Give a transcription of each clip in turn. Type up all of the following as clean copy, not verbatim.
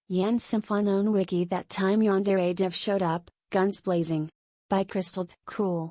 YanSim Fanon Wiki. That time YandereDev showed up, guns blazing. By CrystaltheCool.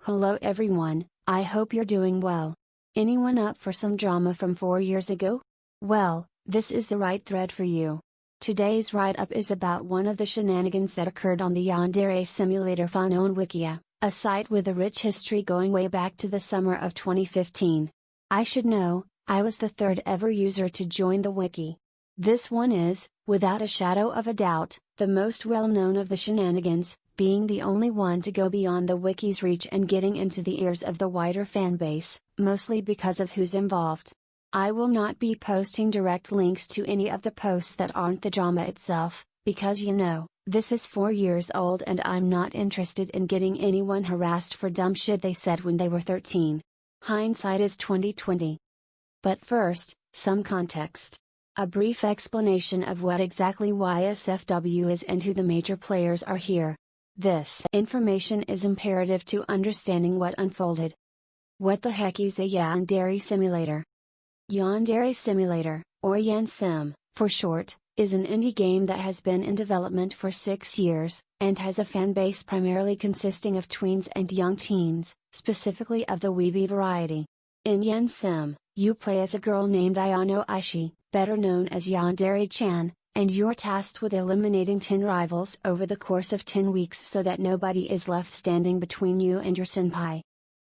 Hello everyone, I hope you're doing well. Anyone up for some drama from 4 years ago? Well, this is the right thread for you. Today's write-up is about one of the shenanigans that occurred on the Yandere Simulator Fanon Wiki, a site with a rich history going way back to the summer of 2015. I should know, I was the third ever user to join the wiki. This one is, without a shadow of a doubt, the most well-known of the shenanigans, being the only one to go beyond the wiki's reach and getting into the ears of the wider fanbase, mostly because of who's involved. I will not be posting direct links to any of the posts that aren't the drama itself, because this is 4 years old and I'm not interested in getting anyone harassed for dumb shit they said when they were 13. Hindsight is 2020. But first, some context. A brief explanation of what exactly YSFW is and who the major players are here. This information is imperative to understanding what unfolded. What the heck is a Yandere simulator? Yandere Simulator, or YanSim, for short, is an indie game that has been in development for 6 years, and has a fanbase primarily consisting of tweens and young teens, specifically of the weeby variety. In YanSim, you play as a girl named Ayano Aishi, better known as Yandere-chan, and you're tasked with eliminating 10 rivals over the course of 10 weeks so that nobody is left standing between you and your senpai.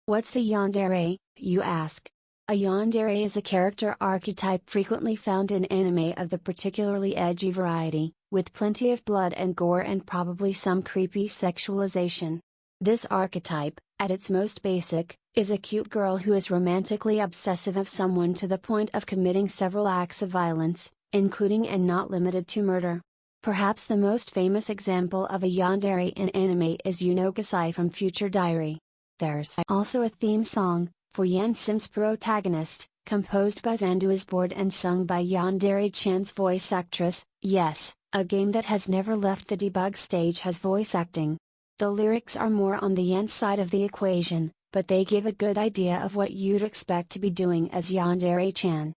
What's a yandere, you ask? A yandere is a character archetype frequently found in anime of the particularly edgy variety, with plenty of blood and gore and probably some creepy sexualization. This archetype, at its most basic, is a cute girl who is romantically obsessive of someone to the point of committing several acts of violence, including and not limited to murder. Perhaps the most famous example of a yandere in anime is Yunogasai from Future Diary. There's also a theme song, for YanSim's protagonist, composed by Zanduisboard and sung by Yandere-chan's voice actress. Yes, a game that has never left the debug stage has voice acting. The lyrics are more on the Yan side of the equation, but they give a good idea of what you'd expect to be doing as Yandere-chan.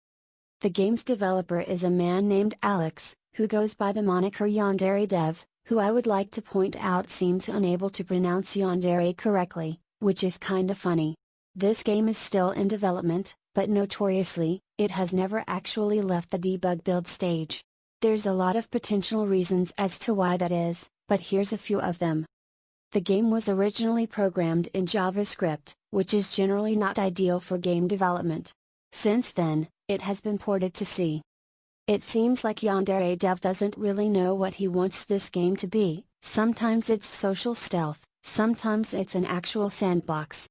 The game's developer is a man named Alex, who goes by the moniker YandereDev, who I would like to point out seems unable to pronounce yandere correctly, which is kinda funny. This game is still in development, but notoriously, it has never actually left the debug build stage. There's a lot of potential reasons as to why that is, but here's a few of them. The game was originally programmed in JavaScript, which is generally not ideal for game development. Since then, it has been ported to C. It seems like YandereDev doesn't really know what he wants this game to be. Sometimes it's social stealth, sometimes it's an actual sandbox.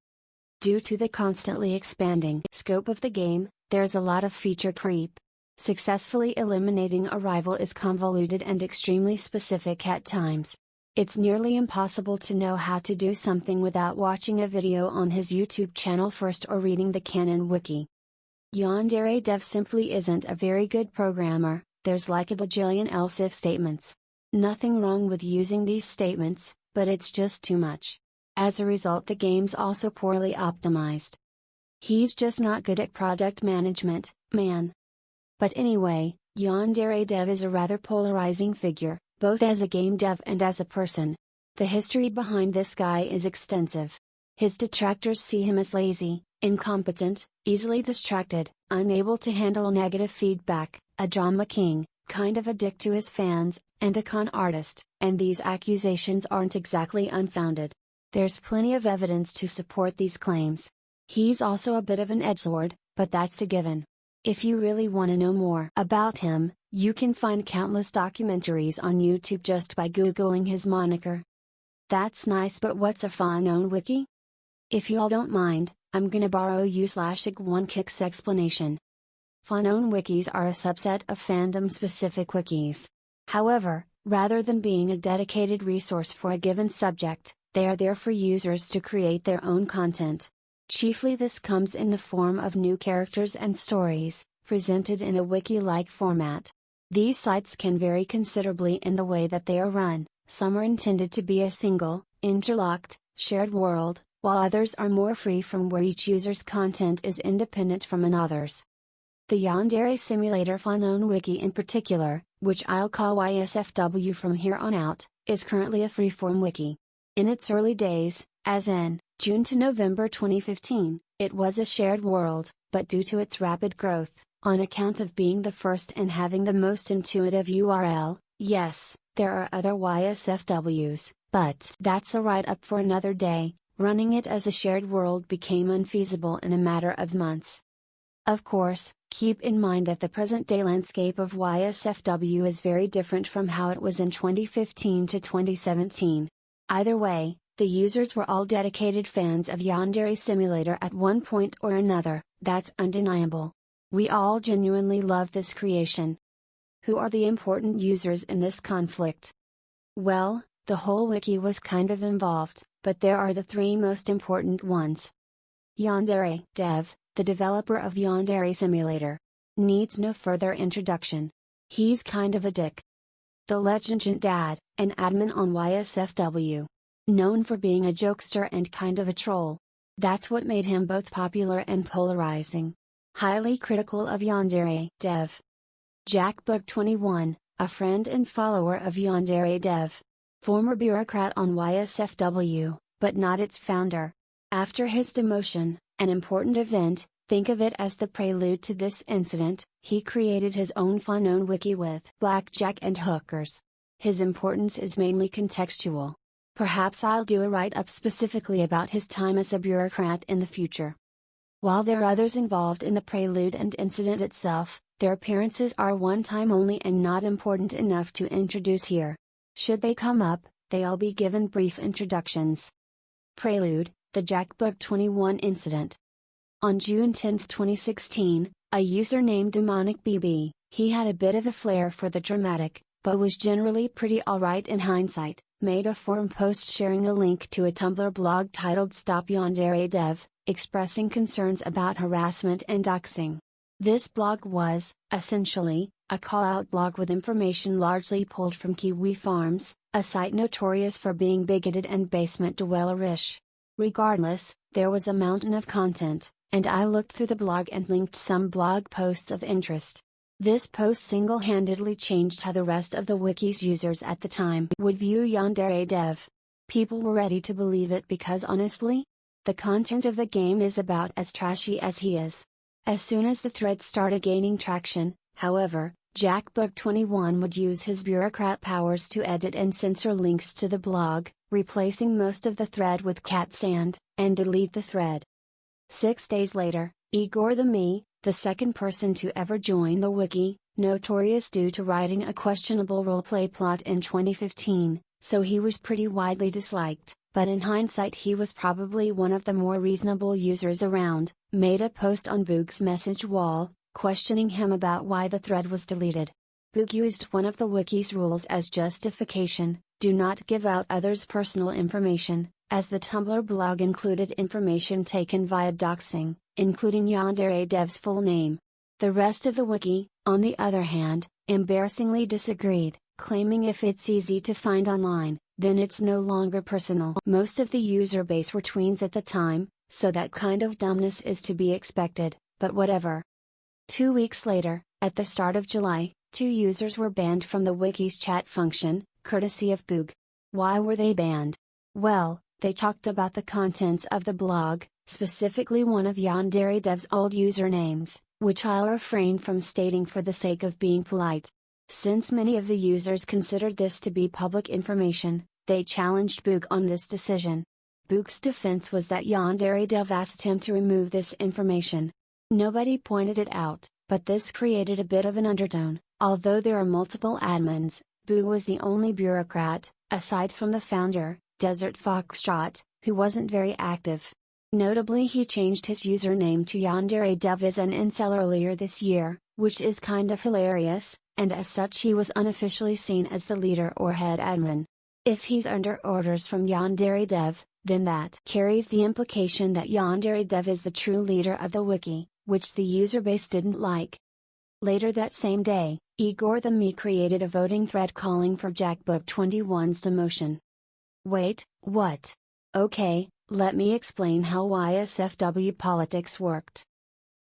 Due to the constantly expanding scope of the game, there's a lot of feature creep. Successfully eliminating a rival is convoluted and extremely specific at times. It's nearly impossible to know how to do something without watching a video on his YouTube channel first or reading the canon wiki. YandereDev simply isn't a very good programmer. There's like a bajillion else if statements. Nothing wrong with using these statements, but it's just too much. As a result, the game's also poorly optimized. He's just not good at product management, man. But anyway, YandereDev is a rather polarizing figure, both as a game dev and as a person. The history behind this guy is extensive. His detractors see him as lazy, incompetent, easily distracted, unable to handle negative feedback, a drama king, kind of a dick to his fans, and a con artist, and these accusations aren't exactly unfounded. There's plenty of evidence to support these claims. He's also a bit of an edgelord, but that's a given. If you really want to know more about him, you can find countless documentaries on YouTube just by Googling his moniker. That's nice, but what's a Fanon Wiki? If you all don't mind, I'm gonna borrow you/1kicks explanation. Fanon Wikis are a subset of fandom-specific wikis. However, rather than being a dedicated resource for a given subject, they are there for users to create their own content. Chiefly this comes in the form of new characters and stories, presented in a wiki-like format. These sites can vary considerably in the way that they are run. Some are intended to be a single, interlocked, shared world, while others are more free from where each user's content is independent from another's. The Yandere Simulator Fanon Wiki in particular, which I'll call YSFW from here on out, is currently a freeform wiki. In its early days, as in June to November 2015, it was a shared world, but due to its rapid growth, on account of being the first and having the most intuitive URL, yes, there are other YSFWs, but that's a write-up for another day. Running it as a shared world became unfeasible in a matter of months. Of course, keep in mind that the present-day landscape of YSFW is very different from how it was in 2015 to 2017. Either way, the users were all dedicated fans of Yandere Simulator at one point or another, that's undeniable. We all genuinely love this creation. Who are the important users in this conflict? Well, the whole wiki was kind of involved, but there are the three most important ones. YandereDev, the developer of Yandere Simulator. Needs no further introduction. He's kind of a dick. The Legend Dad, an admin on YSFW. Known for being a jokester and kind of a troll. That's what made him both popular and polarizing. Highly critical of YandereDev. Jackbook21, a friend and follower of YandereDev. Former bureaucrat on YSFW, but not its founder. After his demotion, an important event, think of it as the prelude to this incident, he created his own Fanon Wiki with blackjack and hookers. His importance is mainly contextual. Perhaps I'll do a write-up specifically about his time as a bureaucrat in the future. While there are others involved in the prelude and incident itself, their appearances are one time only and not important enough to introduce here. Should they come up, they'll be given brief introductions. Prelude, the Jackbook21 incident. On June 10, 2016, a user named DemonicBB, he had a bit of a flair for the dramatic, but was generally pretty alright in hindsight, made a forum post sharing a link to a Tumblr blog titled Stop YandereDev, expressing concerns about harassment and doxing. This blog was, essentially, a call-out blog with information largely pulled from Kiwi Farms, a site notorious for being bigoted and basement dwellerish. Regardless, there was a mountain of content, and I looked through the blog and linked some blog posts of interest. This post single-handedly changed how the rest of the wiki's users at the time would view YandereDev. People were ready to believe it because honestly, the content of the game is about as trashy as he is. As soon as the thread started gaining traction, however, Jackbook21 would use his bureaucrat powers to edit and censor links to the blog, replacing most of the thread with cat sand, and delete the thread. 6 days later, Igor the second person to ever join the wiki, notorious due to writing a questionable roleplay plot in 2015, so he was pretty widely disliked, but in hindsight he was probably one of the more reasonable users around, made a post on Boog's message wall, questioning him about why the thread was deleted. Boog used one of the wiki's rules as justification: do not give out others' personal information, as the Tumblr blog included information taken via doxing, including YandereDev's full name. The rest of the wiki, on the other hand, embarrassingly disagreed, claiming if it's easy to find online, then it's no longer personal. Most of the user base were tweens at the time, so that kind of dumbness is to be expected, but whatever. 2 weeks later, at the start of July, 2 users were banned from the wiki's chat function, courtesy of Boog. Why were they banned? Well, they talked about the contents of the blog, specifically one of YandereDev's old usernames, which I'll refrain from stating for the sake of being polite. Since many of the users considered this to be public information, they challenged Boog on this decision. Boog's defense was that YandereDev asked him to remove this information. Nobody pointed it out, but this created a bit of an undertone. Although there are multiple admins, Boog was the only bureaucrat, aside from the founder, Desert Foxtrot, who wasn't very active. Notably, he changed his username to YandereDev as an incel earlier this year, which is kind of hilarious, and as such he was unofficially seen as the leader or head admin. If he's under orders from YandereDev, then that carries the implication that YandereDev is the true leader of the wiki, which the user base didn't like. Later that same day, Igor created a voting thread calling for Jackbook21's demotion. Wait, what? Okay, let me explain how YSFW politics worked.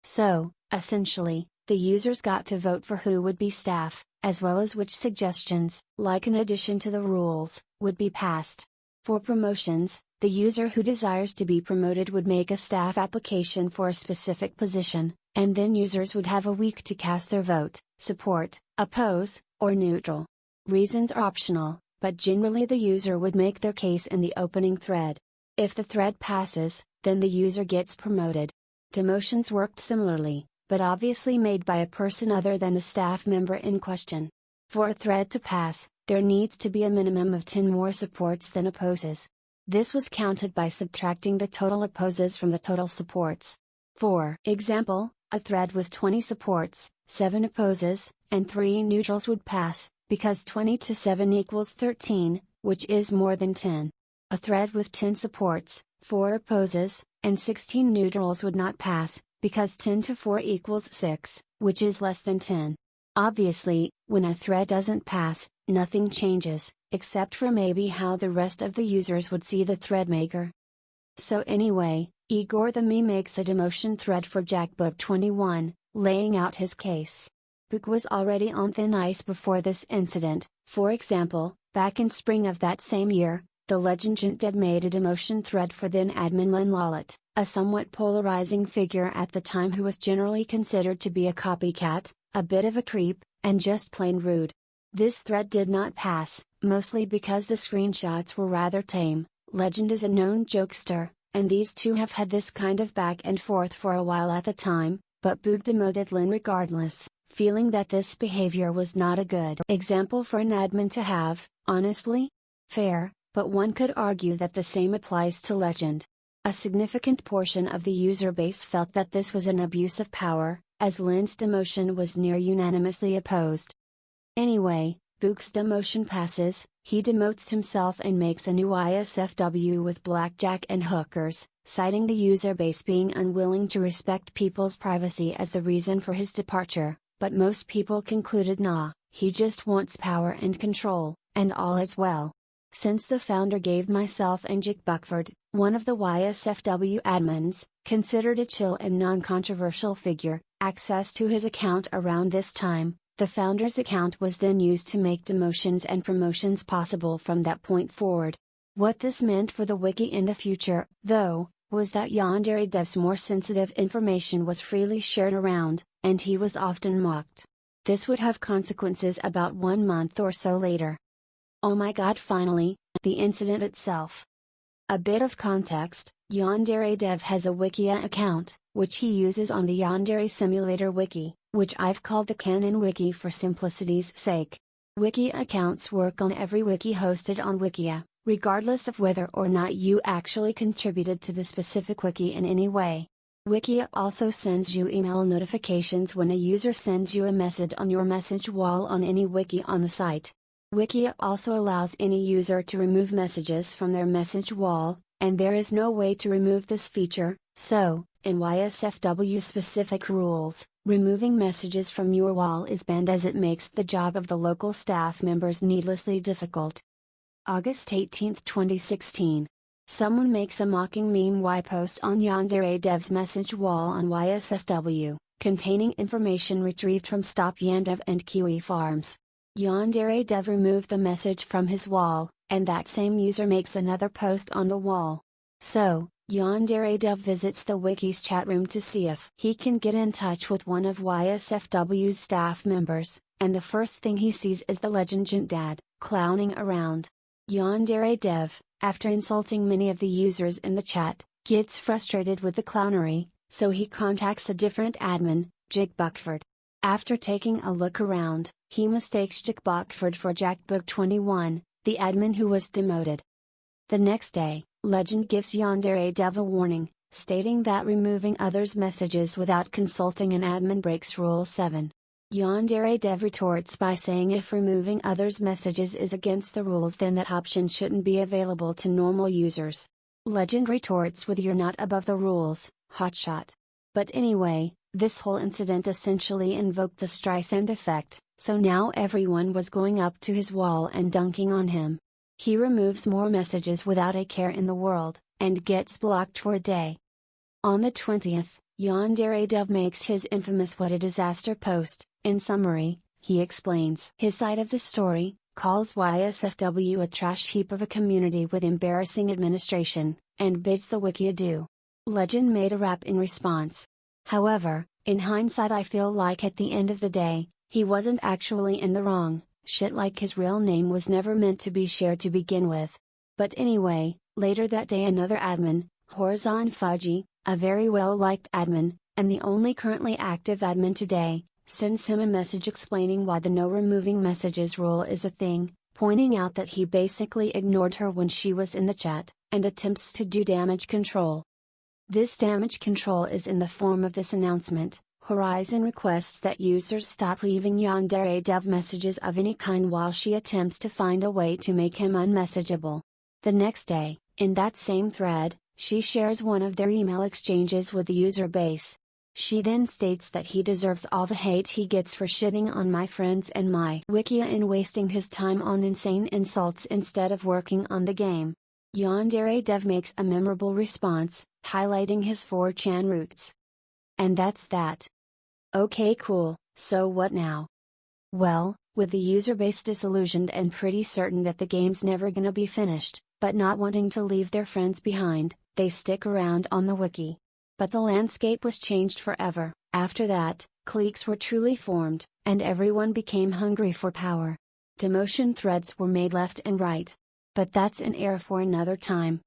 So, essentially, the users got to vote for who would be staff, as well as which suggestions, like an addition to the rules, would be passed. For promotions, the user who desires to be promoted would make a staff application for a specific position, and then users would have a week to cast their vote, support, oppose, or neutral. Reasons are optional, but generally the user would make their case in the opening thread. If the thread passes, then the user gets promoted. Demotions worked similarly, but obviously made by a person other than the staff member in question. For a thread to pass, there needs to be a minimum of 10 more supports than opposes. This was counted by subtracting the total opposes from the total supports. For example, a thread with 20 supports, 7 opposes, and 3 neutrals would pass, because 20 to 7 equals 13, which is more than 10. A thread with 10 supports, 4 opposes, and 16 neutrals would not pass, because 10 to 4 equals 6, which is less than 10. Obviously, when a thread doesn't pass, nothing changes, except for maybe how the rest of the users would see the thread maker. So anyway, Igor the Me makes a demotion thread for Jackbook21, laying out his case. Book was already on thin ice before this incident. For example, back in spring of that same year, the legend YandereDev made a demotion thread for then admin Len Lollet, a somewhat polarizing figure at the time who was generally considered to be a copycat, a bit of a creep, and just plain rude. This thread did not pass, mostly because the screenshots were rather tame. Legend is a known jokester, and these two have had this kind of back and forth for a while at the time, but Boog demoted Len regardless, feeling that this behavior was not a good example for an admin to have. Honestly? Fair, but one could argue that the same applies to Legend. A significant portion of the user base felt that this was an abuse of power, as Len's demotion was near unanimously opposed. Anyway, Boog's demotion passes, he demotes himself and makes a new ISFW with blackjack and hookers, citing the user base being unwilling to respect people's privacy as the reason for his departure, but most people concluded nah, he just wants power and control, and all is well. Since the founder gave myself and Jick Buckford, one of the YSFW admins, considered a chill and non-controversial figure, access to his account around this time, the founder's account was then used to make demotions and promotions possible from that point forward. What this meant for the wiki in the future, though, was that YandereDev's more sensitive information was freely shared around, and he was often mocked. This would have consequences about 1 month or so later. Oh my god, finally, the incident itself. A bit of context, YandereDev has a Wikia account, which he uses on the Yandere Simulator Wiki, which I've called the Canon Wiki for simplicity's sake. Wiki accounts work on every wiki hosted on Wikia, regardless of whether or not you actually contributed to the specific wiki in any way. Wikia also sends you email notifications when a user sends you a message on your message wall on any wiki on the site. Wikia also allows any user to remove messages from their message wall, and there is no way to remove this feature, so, in YSFW specific rules, removing messages from your wall is banned as it makes the job of the local staff members needlessly difficult. August 18, 2016. Someone makes a mocking meme Y post on YandereDev's message wall on YSFW, containing information retrieved from Stop Yandev and Kiwi Farms. YandereDev removed the message from his wall, and that same user makes another post on the wall. So, YandereDev visits the wiki's chat room to see if he can get in touch with one of YSFW's staff members, and the first thing he sees is the legend YandereDev, clowning around. YandereDev, after insulting many of the users in the chat, gets frustrated with the clownery, so he contacts a different admin, Jick Buckford. After taking a look around, he mistakes Jick Buckford for Jackbook21, the admin who was demoted. The next day, Legend gives YandereDev a warning, stating that removing others' messages without consulting an admin breaks Rule 7. YandereDev retorts by saying if removing others' messages is against the rules, then that option shouldn't be available to normal users. Legend retorts with "You're not above the rules, hotshot." But anyway, this whole incident essentially invoked the Streisand effect, so now everyone was going up to his wall and dunking on him. He removes more messages without a care in the world, and gets blocked for a day. On the 20th, YandereDev makes his infamous "What a Disaster" post. In summary, he explains his side of the story, calls YSFW a trash heap of a community with embarrassing administration, and bids the wiki adieu. Legend made a rap in response. However, in hindsight I feel like at the end of the day, he wasn't actually in the wrong, shit like his real name was never meant to be shared to begin with. But anyway, later that day another admin, Horizon Fudgy, a very well-liked admin, and the only currently active admin today, sends him a message explaining why the no removing messages rule is a thing, pointing out that he basically ignored her when she was in the chat, and attempts to do damage control. This damage control is in the form of this announcement: Horizon requests that users stop leaving YandereDev messages of any kind while she attempts to find a way to make him unmessageable. The next day, in that same thread, she shares one of their email exchanges with the user base. She then states that he deserves all the hate he gets for shitting on my friends and my wiki and wasting his time on insane insults instead of working on the game. YandereDev makes a memorable response, highlighting his 4chan roots. And that's that. Okay, cool, so what now? Well, with the user base disillusioned and pretty certain that the game's never gonna be finished, but not wanting to leave their friends behind, they stick around on the wiki. But the landscape was changed forever. After that, cliques were truly formed, and everyone became hungry for power. Demotion threads were made left and right. But that's an era for another time.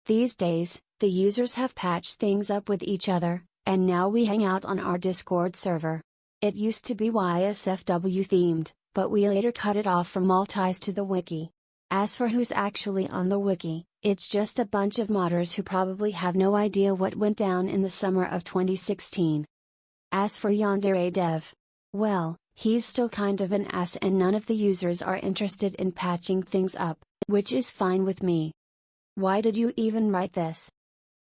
These days, the users have patched things up with each other, and now we hang out on our Discord server. It used to be YSFW themed, but we later cut it off from all ties to the wiki. As for who's actually on the wiki, it's just a bunch of modders who probably have no idea what went down in the summer of 2016. As for YandereDev, well, he's still kind of an ass and none of the users are interested in patching things up, which is fine with me. Why did you even write this?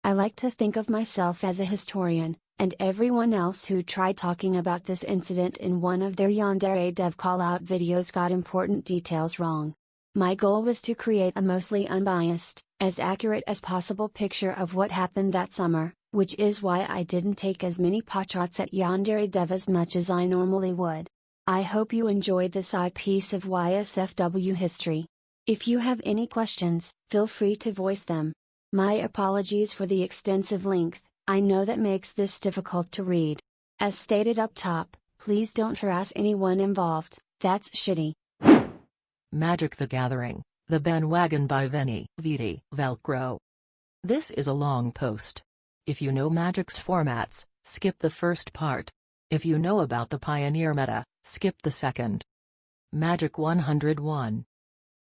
I like to think of myself as a historian, and everyone else who tried talking about this incident in one of their YandereDev call-out videos got important details wrong. My goal was to create a mostly unbiased, as accurate as possible picture of what happened that summer, which is why I didn't take as many potshots at YandereDev as much as I normally would. I hope you enjoyed this odd piece of YSFW history. If you have any questions, feel free to voice them. My apologies for the extensive length, I know that makes this difficult to read. As stated up top, please don't harass anyone involved, that's shitty. Magic the Gathering, the Wagon by VeniVidiVelcro. This is a long post. If you know Magic's formats, skip the first part. If you know about the Pioneer meta, skip the second. Magic 101.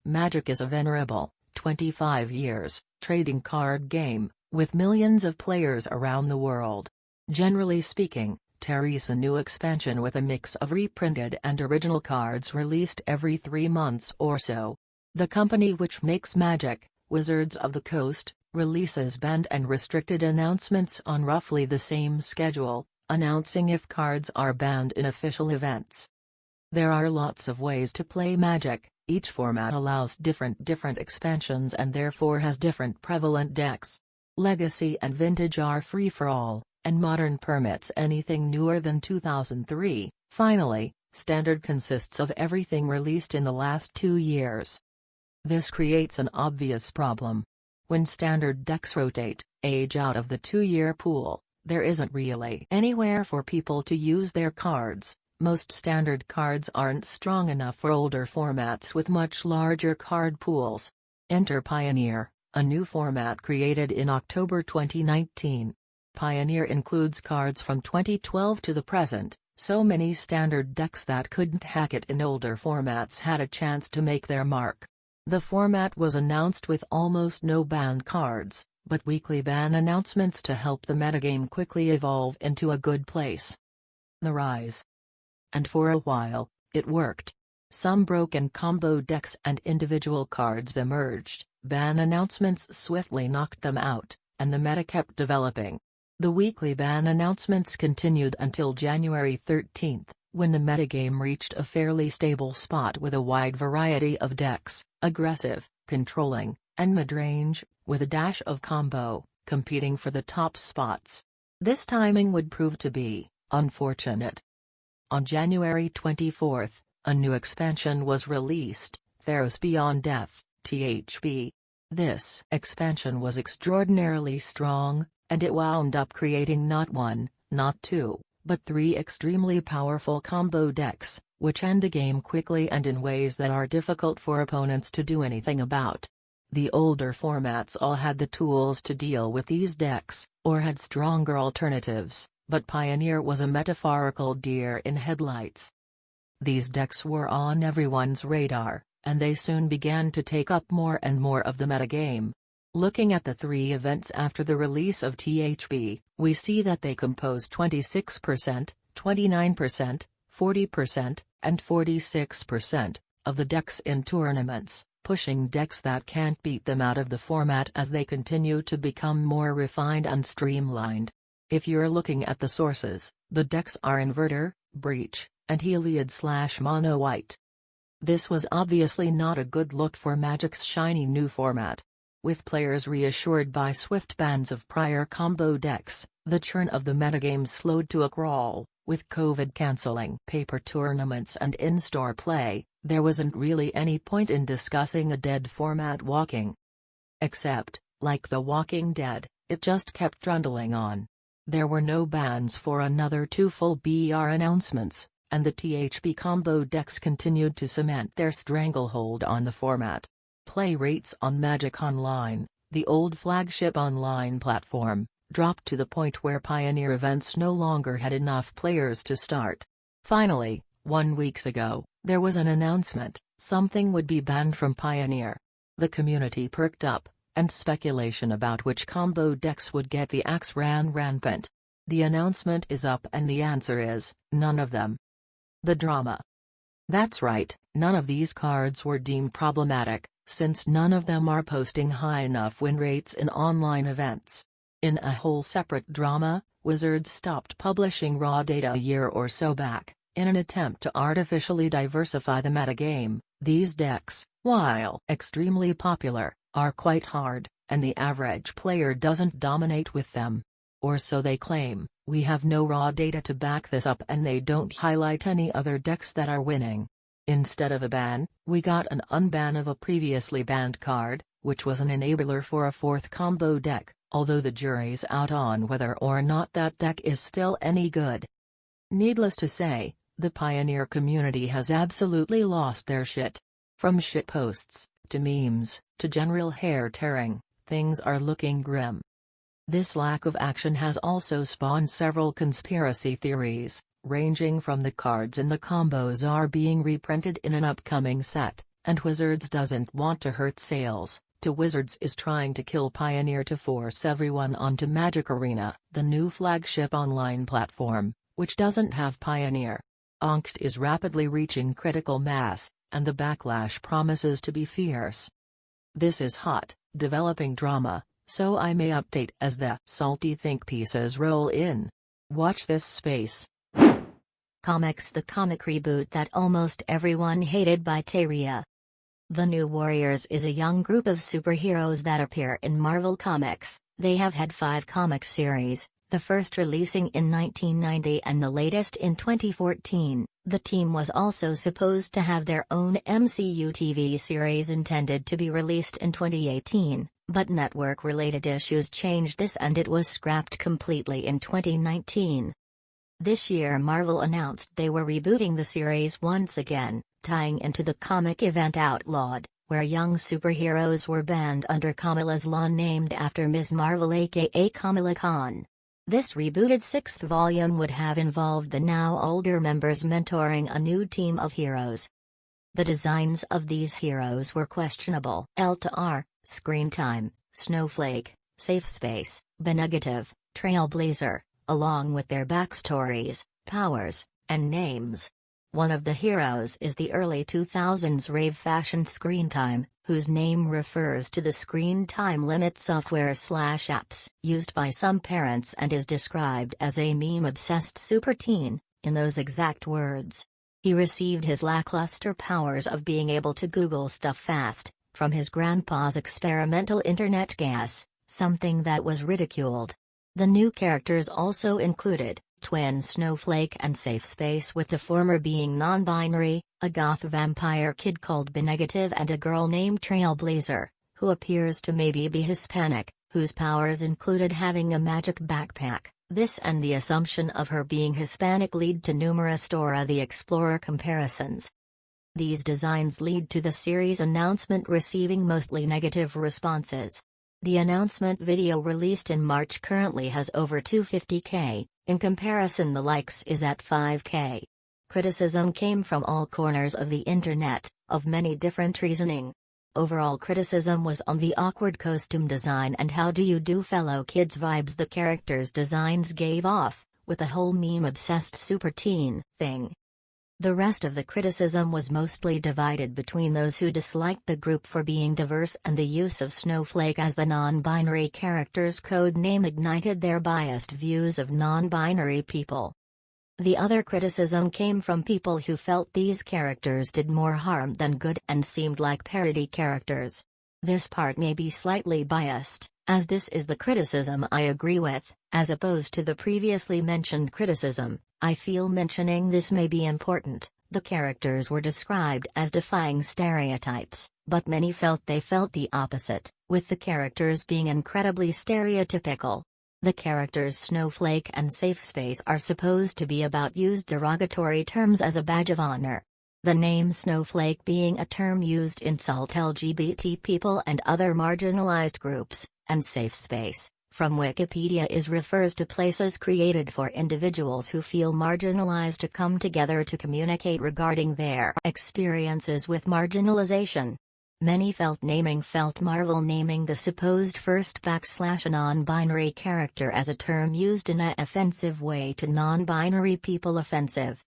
Magic is a venerable, 25 years, trading card game, with millions of players around the world. Generally speaking, Tayreea's a new expansion with a mix of reprinted and original cards released every 3 months or so. The company which makes Magic, Wizards of the Coast, releases banned and restricted announcements on roughly the same schedule, announcing if cards are banned in official events. There are lots of ways to play Magic, each format allows different expansions and therefore has different prevalent decks. Legacy and Vintage are free for all, and Modern permits anything newer than 2003. Finally, Standard consists of everything released in the last 2 years. This creates an obvious problem. When Standard decks rotate, age out of the 2-year pool, there isn't really anywhere for people to use their cards. Most Standard cards aren't strong enough for older formats with much larger card pools. Enter Pioneer, a new format created in October 2019. Pioneer includes cards from 2012 to the present, so many Standard decks that couldn't hack it in older formats had a chance to make their mark. The format was announced with almost no banned cards, but weekly ban announcements to help the metagame quickly evolve into a good place. The rise. And for a while, it worked. Some broken combo decks and individual cards emerged, ban announcements swiftly knocked them out, and the meta kept developing. The weekly ban announcements continued until January 13, when the metagame reached a fairly stable spot with a wide variety of decks, aggressive, controlling, and mid-range, with a dash of combo, competing for the top spots. This timing would prove to be unfortunate. On January 24, a new expansion was released, Theros Beyond Death, THB. This expansion was extraordinarily strong, and it wound up creating not one, not two, but three extremely powerful combo decks, which end the game quickly and in ways that are difficult for opponents to do anything about. The older formats all had the tools to deal with these decks, or had stronger alternatives, but Pioneer was a metaphorical deer in headlights. These decks were on everyone's radar, and they soon began to take up more and more of the metagame. Looking at the three events after the release of THB, we see that they compose 26%, 29%, 40%, and 46% of the decks in tournaments, pushing decks that can't beat them out of the format as they continue to become more refined and streamlined. If you're looking at the sources, the decks are Inverter, Breach, and Heliod/Mono White. This was obviously not a good look for Magic's shiny new format. With players reassured by swift bans of prior combo decks, the churn of the metagame slowed to a crawl. With COVID cancelling paper tournaments and in-store play, there wasn't really any point in discussing a dead format walking. Except, like The Walking Dead, it just kept trundling on. There were no bans for another 2 full BR announcements, and the THB combo decks continued to cement their stranglehold on the format. Play rates on Magic Online, the old flagship online platform, dropped to the point where Pioneer events no longer had enough players to start. Finally, 1 week ago, there was an announcement: something would be banned from Pioneer. The community perked up, and speculation about which combo decks would get the axe ran rampant. The announcement is up and the answer is, none of them. The drama. That's right, none of these cards were deemed problematic, since none of them are posting high enough win rates in online events. In a whole separate drama, Wizards stopped publishing raw data a year or so back, in an attempt to artificially diversify the metagame. These decks, while extremely popular, are quite hard, and the average player doesn't dominate with them. Or so they claim. We have no raw data to back this up, and they don't highlight any other decks that are winning. Instead of a ban, we got an unban of a previously banned card, which was an enabler for a fourth combo deck, although the jury's out on whether or not that deck is still any good. Needless to say, the Pioneer community has absolutely lost their shit. From shitposts, to memes, to general hair tearing, things are looking grim. This lack of action has also spawned several conspiracy theories, ranging from the cards in the combos are being reprinted in an upcoming set, and Wizards doesn't want to hurt sales, to Wizards is trying to kill Pioneer to force everyone onto Magic Arena, the new flagship online platform, which doesn't have Pioneer. Angst is rapidly reaching critical mass, and the backlash promises to be fierce. This is hot, developing drama, so I may update as the salty think pieces roll in. Watch this space. Comics: The comic reboot that almost everyone hated by Tayreea. The New Warriors is a young group of superheroes that appear in Marvel Comics. They have had 5 comic series, the first releasing in 1990 and the latest in 2014. The team was also supposed to have their own MCU TV series intended to be released in 2018, but network-related issues changed this and it was scrapped completely in 2019. This year Marvel announced they were rebooting the series once again, tying into the comic event Outlawed, where young superheroes were banned under Kamala's law named after Ms. Marvel aka Kamala Khan. This rebooted 6th volume would have involved the now older members mentoring a new team of heroes. The designs of these heroes were questionable. L to R, Screen Time, Snowflake, Safe Space, Benegative, Trailblazer, along with their backstories, powers, and names. One of the heroes is the early 2000s rave-fashioned Screen Time, whose name refers to the screen time limit software/apps used by some parents and is described as a meme-obsessed super teen, in those exact words. He received his lackluster powers of being able to Google stuff fast, from his grandpa's experimental internet gas, something that was ridiculed. The new characters also included twin Snowflake and Safe Space, with the former being non-binary, a goth vampire kid called B-Negative and a girl named Trailblazer, who appears to maybe be Hispanic, whose powers included having a magic backpack. This and the assumption of her being Hispanic lead to numerous Dora the Explorer comparisons. These designs lead to the series announcement receiving mostly negative responses. The announcement video released in March currently has over 250k, in comparison the likes is at 5k. Criticism came from all corners of the internet, of many different reasoning. Overall criticism was on the awkward costume design and how do you do fellow kids vibes the characters' designs gave off, with the whole meme-obsessed super teen thing. The rest of the criticism was mostly divided between those who disliked the group for being diverse and the use of Snowflake as the non-binary character's code name ignited their biased views of non-binary people. The other criticism came from people who felt these characters did more harm than good and seemed like parody characters. This part may be slightly biased, as this is the criticism I agree with, as opposed to the previously mentioned criticism. I feel mentioning this may be important. The characters were described as defying stereotypes, but many felt the opposite, with the characters being incredibly stereotypical. The characters Snowflake and Safe Space are supposed to be about used derogatory terms as a badge of honor. The name Snowflake being a term used to insult LGBT people and other marginalized groups, and Safe Space, from Wikipedia, refers to places created for individuals who feel marginalized to come together to communicate regarding their experiences with marginalization. Many felt Marvel naming the supposed first / non-binary character as a term used in an offensive way to non-binary people offensive.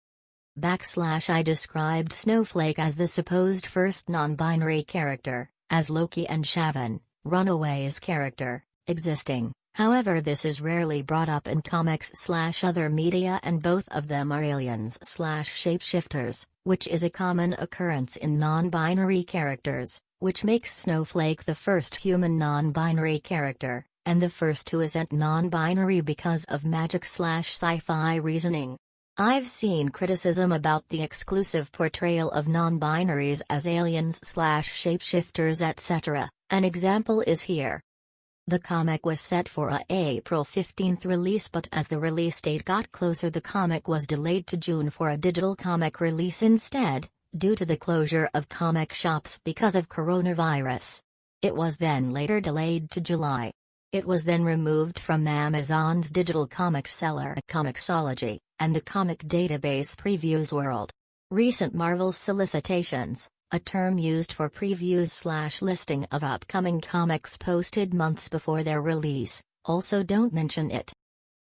I described Snowflake as the supposed first non-binary character, as Loki and Shavan, Runaway's character, existing. However, this is rarely brought up in comics / other media, and both of them are aliens / shapeshifters, which is a common occurrence in non-binary characters, which makes Snowflake the first human non-binary character, and the first who isn't non-binary because of magic / sci-fi reasoning. I've seen criticism about the exclusive portrayal of non-binaries as aliens / shapeshifters etc. An example is here. The comic was set for a April 15th release, but as the release date got closer the comic was delayed to June for a digital comic release instead, due to the closure of comic shops because of coronavirus. It was then later delayed to July. It was then removed from Amazon's digital comic seller Comixology, and the comic database Previews World. Recent Marvel solicitations, a term used for previews / listing of upcoming comics posted months before their release, also don't mention it.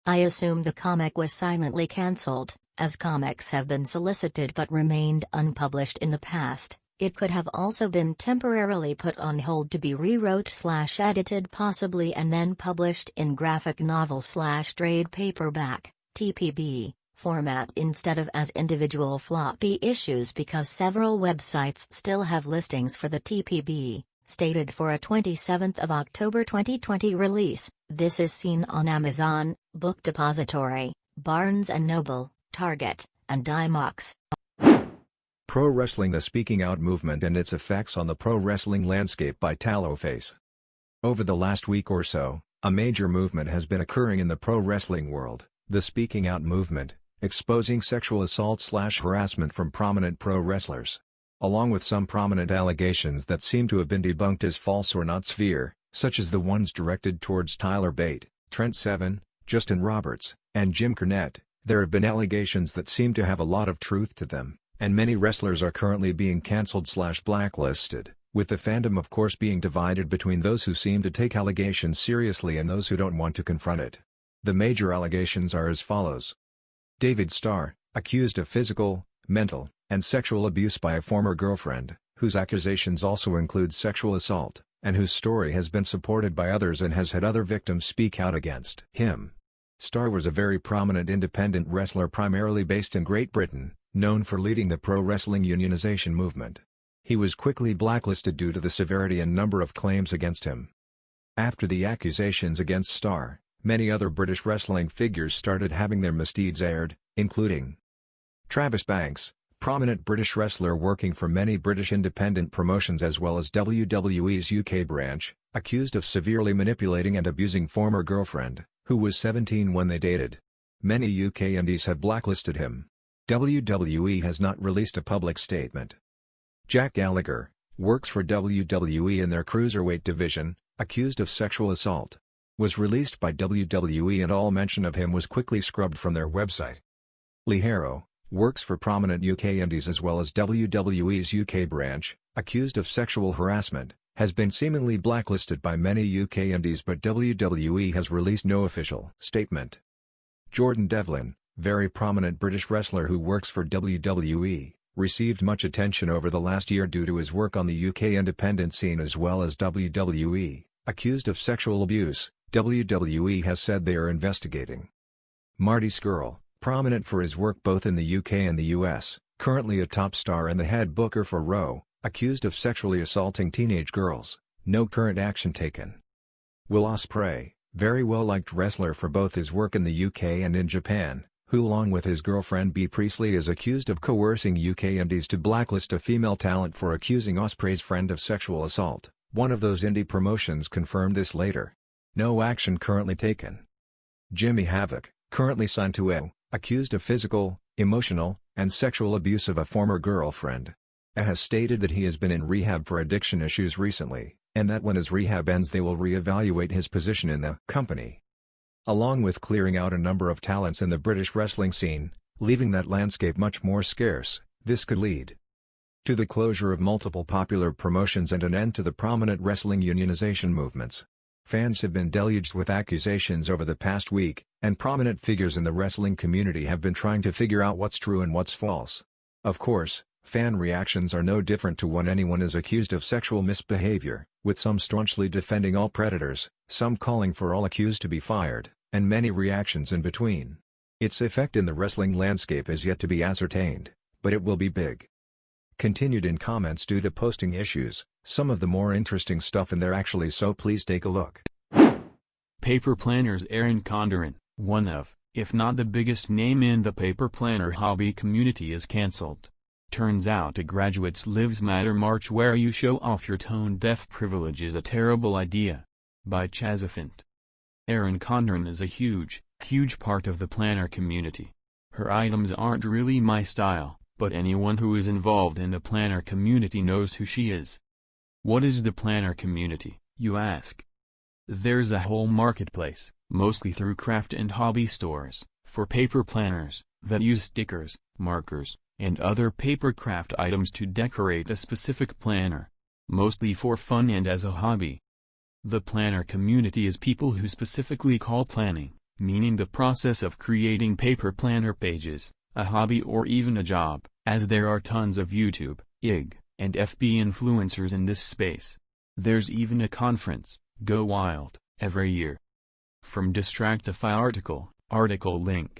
I assume the comic was silently cancelled, as comics have been solicited but remained unpublished in the past. It could have also been temporarily put on hold to be rewrote / edited possibly and then published in graphic novel / trade paperback, TPB, format instead of as individual floppy issues because several websites still have listings for the TPB, stated for a 27th of October 2020 release. This is seen on Amazon, Book Depository, Barnes & Noble, Target, and Dimax. Pro Wrestling: The Speaking Out Movement and Its Effects on the Pro Wrestling Landscape by Tallowface. Over the last week or so, a major movement has been occurring in the pro wrestling world, the Speaking Out movement, exposing sexual assault / harassment from prominent pro wrestlers. Along with some prominent allegations that seem to have been debunked as false or not sphere, such as the ones directed towards Tyler Bate, Trent Seven, Justin Roberts, and Jim Cornette, there have been allegations that seem to have a lot of truth to them, and many wrestlers are currently being cancelled / blacklisted, with the fandom of course being divided between those who seem to take allegations seriously and those who don't want to confront it. The major allegations are as follows. David Starr, accused of physical, mental, and sexual abuse by a former girlfriend, whose accusations also include sexual assault, and whose story has been supported by others and has had other victims speak out against him. Starr was a very prominent independent wrestler primarily based in Great Britain, known for leading the pro wrestling unionization movement. He was quickly blacklisted due to the severity and number of claims against him. After the accusations against Starr, Many other British wrestling figures started having their misdeeds aired, including Travis Banks, prominent British wrestler working for many British independent promotions as well as WWE's UK branch, accused of severely manipulating and abusing former girlfriend, who was 17 when they dated. Many UK indies have blacklisted him. WWE has not released a public statement. Jack Gallagher, works for WWE in their cruiserweight division, accused of sexual assault. Was released by WWE and all mention of him was quickly scrubbed from their website. Lee Harrow, works for prominent UK indies as well as WWE's UK branch, accused of sexual harassment, has been seemingly blacklisted by many UK indies but WWE has released no official statement. Jordan Devlin, very prominent British wrestler who works for WWE, received much attention over the last year due to his work on the UK independent scene as well as WWE, accused of sexual abuse. WWE has said they are investigating. Marty Scurll, prominent for his work both in the UK and the US, currently a top star and the head booker for Raw, accused of sexually assaulting teenage girls, no current action taken. Will Ospreay, very well-liked wrestler for both his work in the UK and in Japan, who along with his girlfriend Bea Priestley is accused of coercing UK indies to blacklist a female talent for accusing Ospreay's friend of sexual assault. One of those indie promotions confirmed this later. No action currently taken. Jimmy Havoc, currently signed to AO, accused of physical, emotional, and sexual abuse of a former girlfriend. A has stated that he has been in rehab for addiction issues recently, and that when his rehab ends they will re-evaluate his position in the company. Along with clearing out a number of talents in the British wrestling scene, leaving that landscape much more scarce, this could lead to the closure of multiple popular promotions and an end to the prominent wrestling unionization movements. Fans have been deluged with accusations over the past week, and prominent figures in the wrestling community have been trying to figure out what's true and what's false. Of course, fan reactions are no different to when anyone is accused of sexual misbehavior, with some staunchly defending all predators, some calling for all accused to be fired, and many reactions in between. Its effect in the wrestling landscape is yet to be ascertained, but it will be big. Continued in comments due to posting issues, some of the more interesting stuff in there actually, so please take a look. Paper planners. Erin Condren, one of, if not the biggest name in the paper planner hobby community, is cancelled. Turns out a graduates' Lives Matter march where you show off your tone-deaf privilege is a terrible idea. By Chazzyphant. Erin Condren is a huge part of the planner community. Her items aren't really my style, but anyone who is involved in the planner community knows who she is. What is the planner community, you ask? There's a whole marketplace, mostly through craft and hobby stores, for paper planners, that use stickers, markers, and other paper craft items to decorate a specific planner, mostly for fun and as a hobby. The planner community is people who specifically call planning, meaning the process of creating paper planner pages, a hobby or even a job, as there are tons of YouTube, IG, and FB influencers in this space. There's even a conference, Go Wild, every year. From Distractify article link.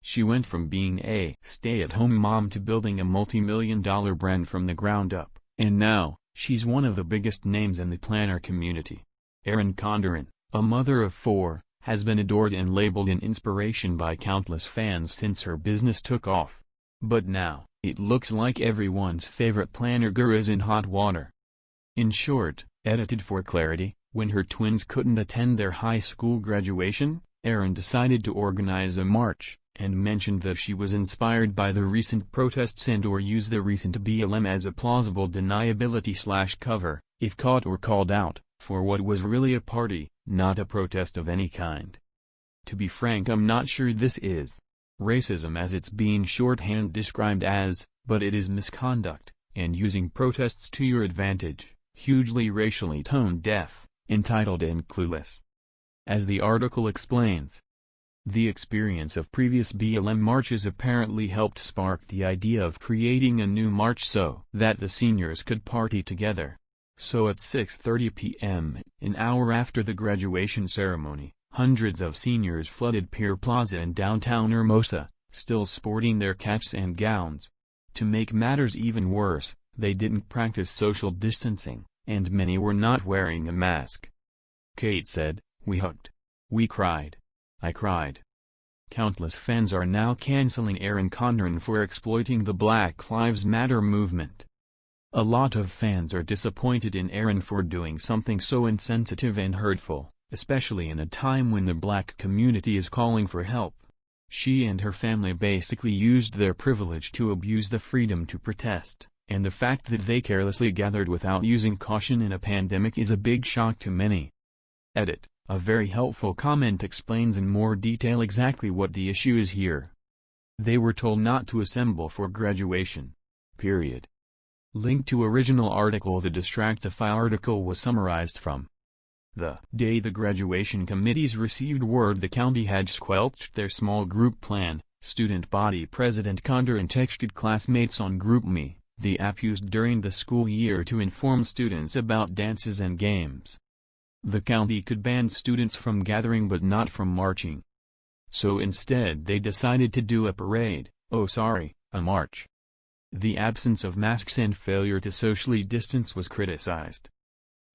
She went from being a stay-at-home mom to building a multi-million-dollar brand from the ground up, and now, she's one of the biggest names in the planner community. Erin Condren, a mother of 4, has been adored and labeled an inspiration by countless fans since her business took off. But now, it looks like everyone's favorite planner guru is in hot water. In short, edited for clarity, when her twins couldn't attend their high school graduation, Erin decided to organize a march, and mentioned that she was inspired by the recent protests and/or use the recent BLM as a plausible deniability/cover, if caught or called out, for what was really a party, not a protest of any kind. To be frank, I'm not sure this is racism as it's being shorthand described as, but it is misconduct, and using protests to your advantage, hugely racially tone-deaf, entitled and clueless. As the article explains, the experience of previous BLM marches apparently helped spark the idea of creating a new march so that the seniors could party together. So at 6:30 p.m., an hour after the graduation ceremony, hundreds of seniors flooded Pier Plaza in downtown Hermosa, still sporting their caps and gowns. To make matters even worse, they didn't practice social distancing, and many were not wearing a mask. Kate said, "We hugged. We cried. I cried. Countless fans are now canceling Erin Condren for exploiting the Black Lives Matter movement. A lot of fans are disappointed in Erin for doing something so insensitive and hurtful, especially in a time when the black community is calling for help. She and her family basically used their privilege to abuse the freedom to protest, and the fact that they carelessly gathered without using caution in a pandemic is a big shock to many. Edit. A very helpful comment explains in more detail exactly what the issue is here. They were told not to assemble for graduation. Period. Link to original article. The Distractify article was summarized from the day the graduation committees received word the county had squelched their small group plan. Student body president Condren texted classmates on GroupMe, the app used during the school year to inform students about dances and games. The county could ban students from gathering but not from marching. So instead they decided to do a parade, a march. The absence of masks and failure to socially distance was criticized.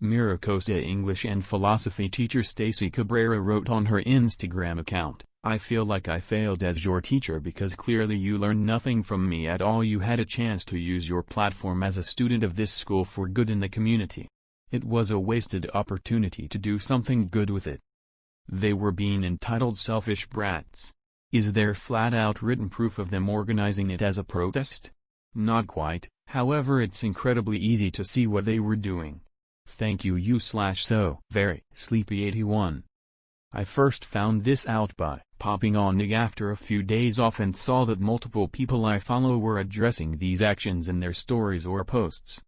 Miracosta English and philosophy teacher Stacy Cabrera wrote on her Instagram account, "I feel like I failed as your teacher because clearly you learned nothing from me at all. You had a chance to use your platform as a student of this school for good in the community. It was a wasted opportunity to do something good with it." They were being entitled selfish brats. Is there flat-out written proof of them organizing it as a protest? Not quite, however it's incredibly easy to see what they were doing. Thank you so very sleepy81. I first found this out by popping on Nig after a few days off and saw that multiple people I follow were addressing these actions in their stories or posts.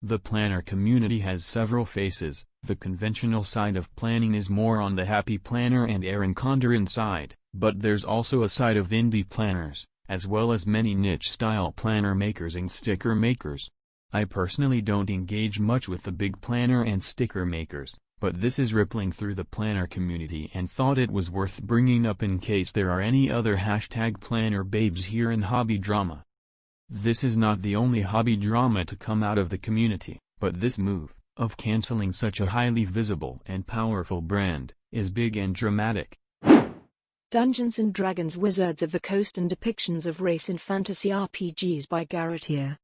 The planner community has several faces. The conventional side of planning is more on the happy planner and Erin Condren side, but there's also a side of indie planners, as well as many niche-style planner makers and sticker makers. I personally don't engage much with the big planner and sticker makers, but this is rippling through the planner community and thought it was worth bringing up in case there are any other #planner babes here in HobbyDrama. This is not the only HobbyDrama to come out of the community, but this move, of canceling such a highly visible and powerful brand, is big and dramatic. Dungeons & Dragons: Wizards of the Coast and Depictions of Race in Fantasy RPGs by garreteer.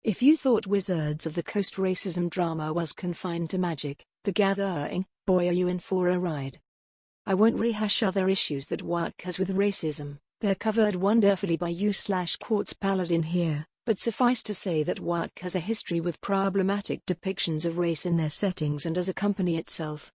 If you thought Wizards of the Coast racism drama was confined to Magic: The Gathering, boy are you in for a ride. I won't rehash other issues that work has with racism, they're covered wonderfully by you/QuartzPaladin here, but suffice to say that work has a history with problematic depictions of race in their settings and as a company itself.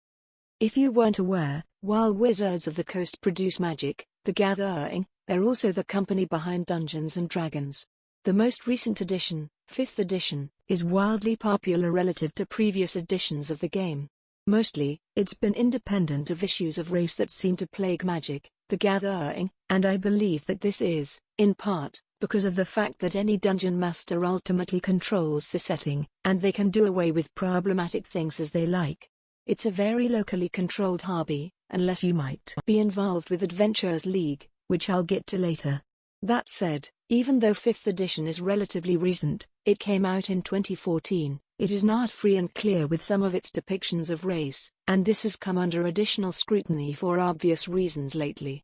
If you weren't aware, while Wizards of the Coast produce Magic: The Gathering, they're also the company behind Dungeons & Dragons. The most recent edition, 5th edition, is wildly popular relative to previous editions of the game. Mostly, it's been independent of issues of race that seem to plague Magic: The Gathering, and I believe that this is, in part, because of the fact that any dungeon master ultimately controls the setting, and they can do away with problematic things as they like. It's a very locally controlled hobby, unless you might be involved with Adventurers League, which I'll get to later. That said, even though 5th edition is relatively recent, it came out in 2014, it is not free and clear with some of its depictions of race, and this has come under additional scrutiny for obvious reasons lately.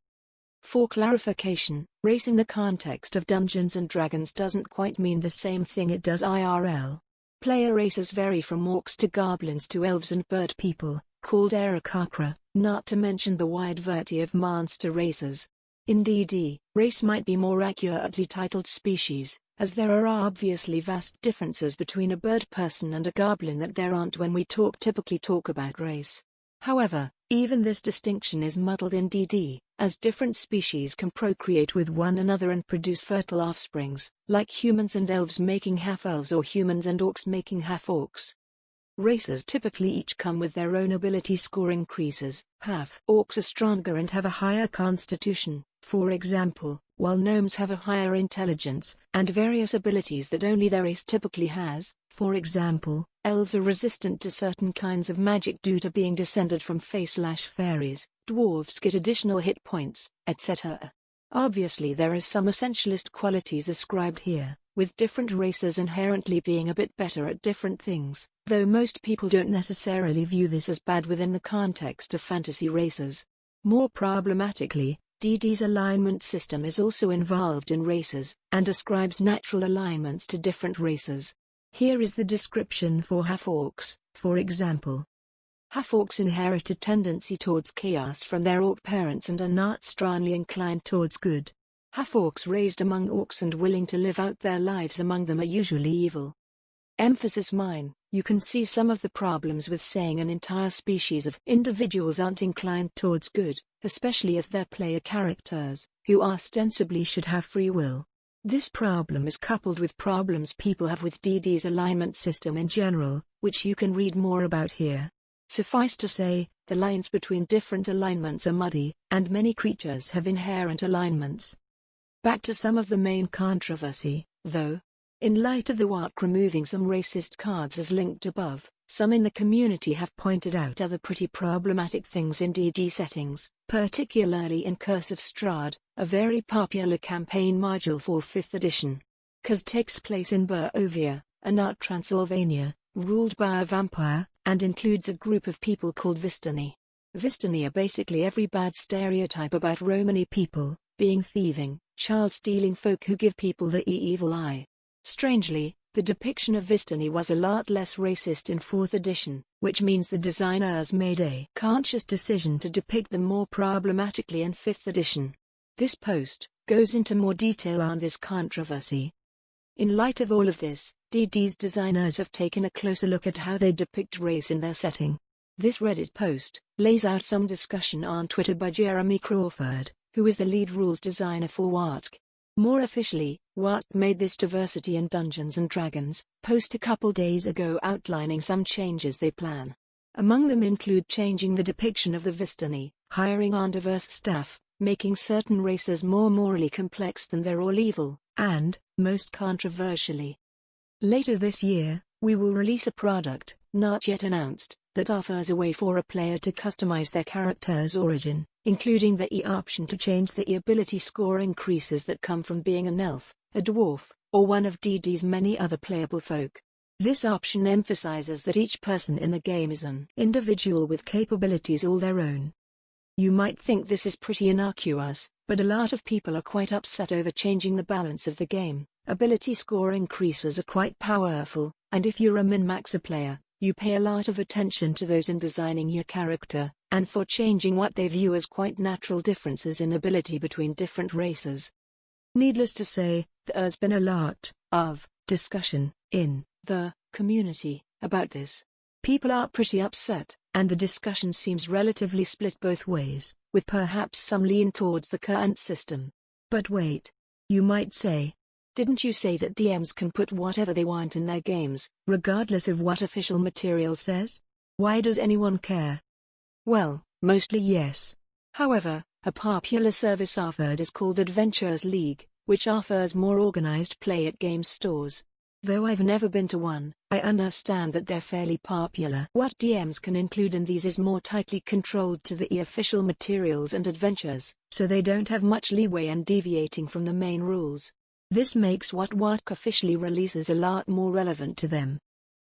For clarification, race in the context of Dungeons & Dragons doesn't quite mean the same thing it does IRL. Player races vary from orcs to goblins to elves and bird people, called Aarakocra, not to mention the wide variety of monster races. Indeed, race might be more accurately titled species, as there are obviously vast differences between a bird person and a goblin that there aren't when we typically talk about race. However, even this distinction is muddled in DD, as different species can procreate with one another and produce fertile offsprings, like humans and elves making half-elves or humans and orcs making half-orcs. Races typically each come with their own ability score increases. Half-orcs are stronger and have a higher constitution, for example, while gnomes have a higher intelligence, and various abilities that only their race typically has. For example, elves are resistant to certain kinds of magic due to being descended from fae/fairies, dwarves get additional hit points, etc. Obviously there are some essentialist qualities ascribed here, with different races inherently being a bit better at different things, though most people don't necessarily view this as bad within the context of fantasy races. More problematically, DD's alignment system is also involved in races, and ascribes natural alignments to different races. Here is the description for half-orcs, for example. Half-orcs inherit a tendency towards chaos from their orc parents and are not strongly inclined towards good. Half-orcs raised among orcs and willing to live out their lives among them are usually evil. Emphasis mine, you can see some of the problems with saying an entire species of individuals aren't inclined towards good, especially if they're player characters, who ostensibly should have free will. This problem is coupled with problems people have with DD's alignment system in general, which you can read more about here. Suffice to say, the lines between different alignments are muddy, and many creatures have inherent alignments. Back to some of the main controversy, though. In light of the WARC removing some racist cards as linked above, some in the community have pointed out other pretty problematic things in DD settings, particularly in Curse of Strahd, a very popular campaign module for 5th edition. Curse takes place in Brewery, not Transylvania, ruled by a vampire, and includes a group of people called Vistani. Vistani are basically every bad stereotype about Romani people, being thieving, child-stealing folk who give people the evil eye. Strangely, the depiction of Vistani was a lot less racist in 4th edition, which means the designers made a conscious decision to depict them more problematically in 5th edition. This post goes into more detail on this controversy. In light of all of this, DD's designers have taken a closer look at how they depict race in their setting. This Reddit post lays out some discussion on Twitter by Jeremy Crawford, who is the lead rules designer for WARC. More officially, WARC made this Diversity in Dungeons & Dragons post a couple days ago outlining some changes they plan. Among them include changing the depiction of the Vistani, hiring on diverse staff, making certain races more morally complex than they're all evil, and, most controversially, later this year, we will release a product, not yet announced, that offers a way for a player to customize their character's origin, including the option to change the ability score increases that come from being an elf, a dwarf, or one of DD's many other playable folk. This option emphasizes that each person in the game is an individual with capabilities all their own. You might think this is pretty innocuous, but a lot of people are quite upset over changing the balance of the game. Ability score increases are quite powerful, and if you're a min-maxer player, you pay a lot of attention to those in designing your character, and for changing what they view as quite natural differences in ability between different races. Needless to say, there's been a lot of discussion in the community about this. People are pretty upset, and the discussion seems relatively split both ways, with perhaps some lean towards the current system. But wait. You might say, didn't you say that DMs can put whatever they want in their games, regardless of what official material says? Why does anyone care? Well, mostly yes. However, a popular service offered is called Adventures League, which offers more organized play at game stores. Though I've never been to one, I understand that they're fairly popular. What DMs can include in these is more tightly controlled to the official materials and adventures, so they don't have much leeway in deviating from the main rules. This makes what WARC officially releases a lot more relevant to them.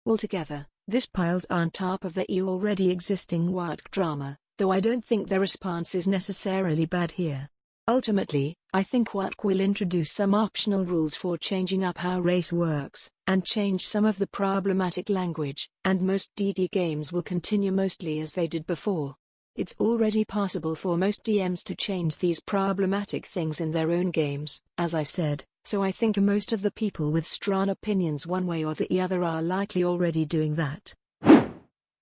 Altogether, this piles on top of the already existing WARC drama, though I don't think the response is necessarily bad here. Ultimately, I think WARC will introduce some optional rules for changing up how race works, and change some of the problematic language, and most DD games will continue mostly as they did before. It's already possible for most DMs to change these problematic things in their own games, as I said, so I think most of the people with strong opinions one way or the other are likely already doing that.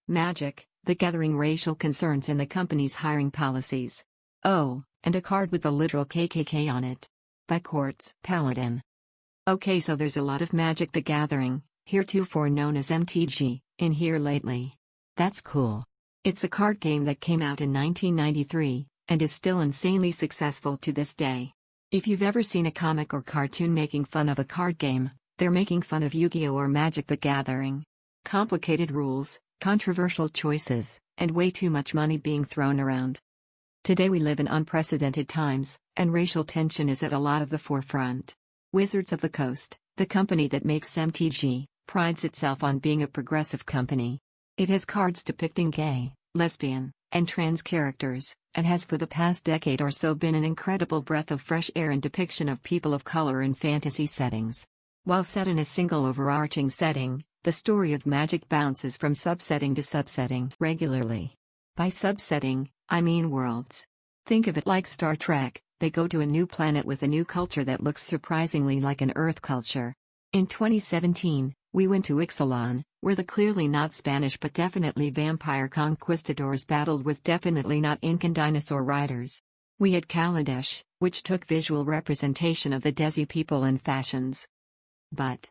Magic: The Gathering Racial Concerns in the Company's Hiring Policies. Oh, and a card with the literal KKK on it. By QuartzPaladin. Okay, so there's a lot of Magic: The Gathering, heretofore known as MTG, in here lately. That's cool. It's a card game that came out in 1993, and is still insanely successful to this day. If you've ever seen a comic or cartoon making fun of a card game, they're making fun of Yu-Gi-Oh! Or Magic: The Gathering. Complicated rules, controversial choices, and way too much money being thrown around. Today we live in unprecedented times, and racial tension is at a lot of the forefront. Wizards of the Coast, the company that makes MTG, prides itself on being a progressive company. It has cards depicting gay, lesbian, and trans characters, and has for the past decade or so been an incredible breath of fresh air in depiction of people of color in fantasy settings. While set in a single overarching setting, the story of magic bounces from subsetting to subsetting regularly. By subsetting, I mean worlds. Think of it like Star Trek. They go to a new planet with a new culture that looks surprisingly like an Earth culture. In 2017, we went to Ixalan, where the clearly not Spanish but definitely vampire conquistadors battled with definitely not Incan dinosaur riders. We had Kaladesh, which took visual representation of the Desi people and fashions. But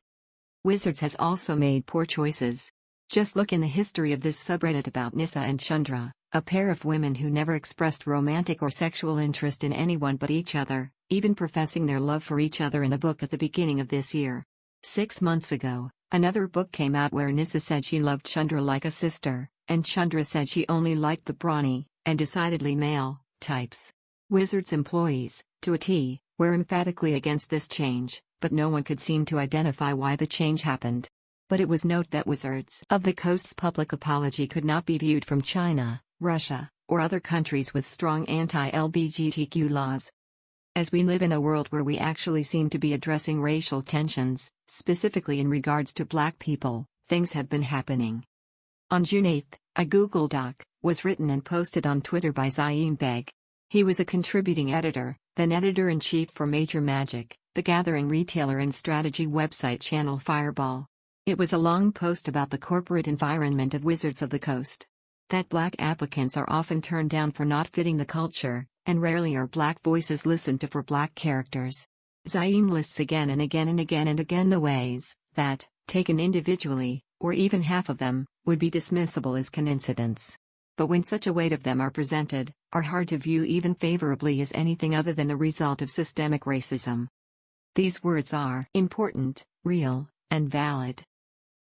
Wizards has also made poor choices. Just look in the history of this subreddit about Nissa and Chandra, a pair of women who never expressed romantic or sexual interest in anyone but each other, even professing their love for each other in a book at the beginning of this year. 6 months ago, another book came out where Nissa said she loved Chandra like a sister, and Chandra said she only liked the brawny, and decidedly male, types. Wizards employees, to a T, were emphatically against this change, but no one could seem to identify why the change happened. But it was note that Wizards of the Coast's public apology could not be viewed from China, Russia, or other countries with strong anti-LGBTQ laws. As we live in a world where we actually seem to be addressing racial tensions, specifically in regards to Black people, things have been happening. On June 8, a Google Doc was written and posted on Twitter by Zaim Beg. He was a contributing editor, then editor-in-chief for Major Magic, the gathering retailer and strategy website channel Fireball. It was a long post about the corporate environment of Wizards of the Coast. That Black applicants are often turned down for not fitting the culture, and rarely are Black voices listened to for Black characters. Zaim lists again and again and again and again the ways that, taken individually, or even half of them, would be dismissible as coincidence. But when such a weight of them are presented, are hard to view even favorably as anything other than the result of systemic racism. These words are important, real, and valid.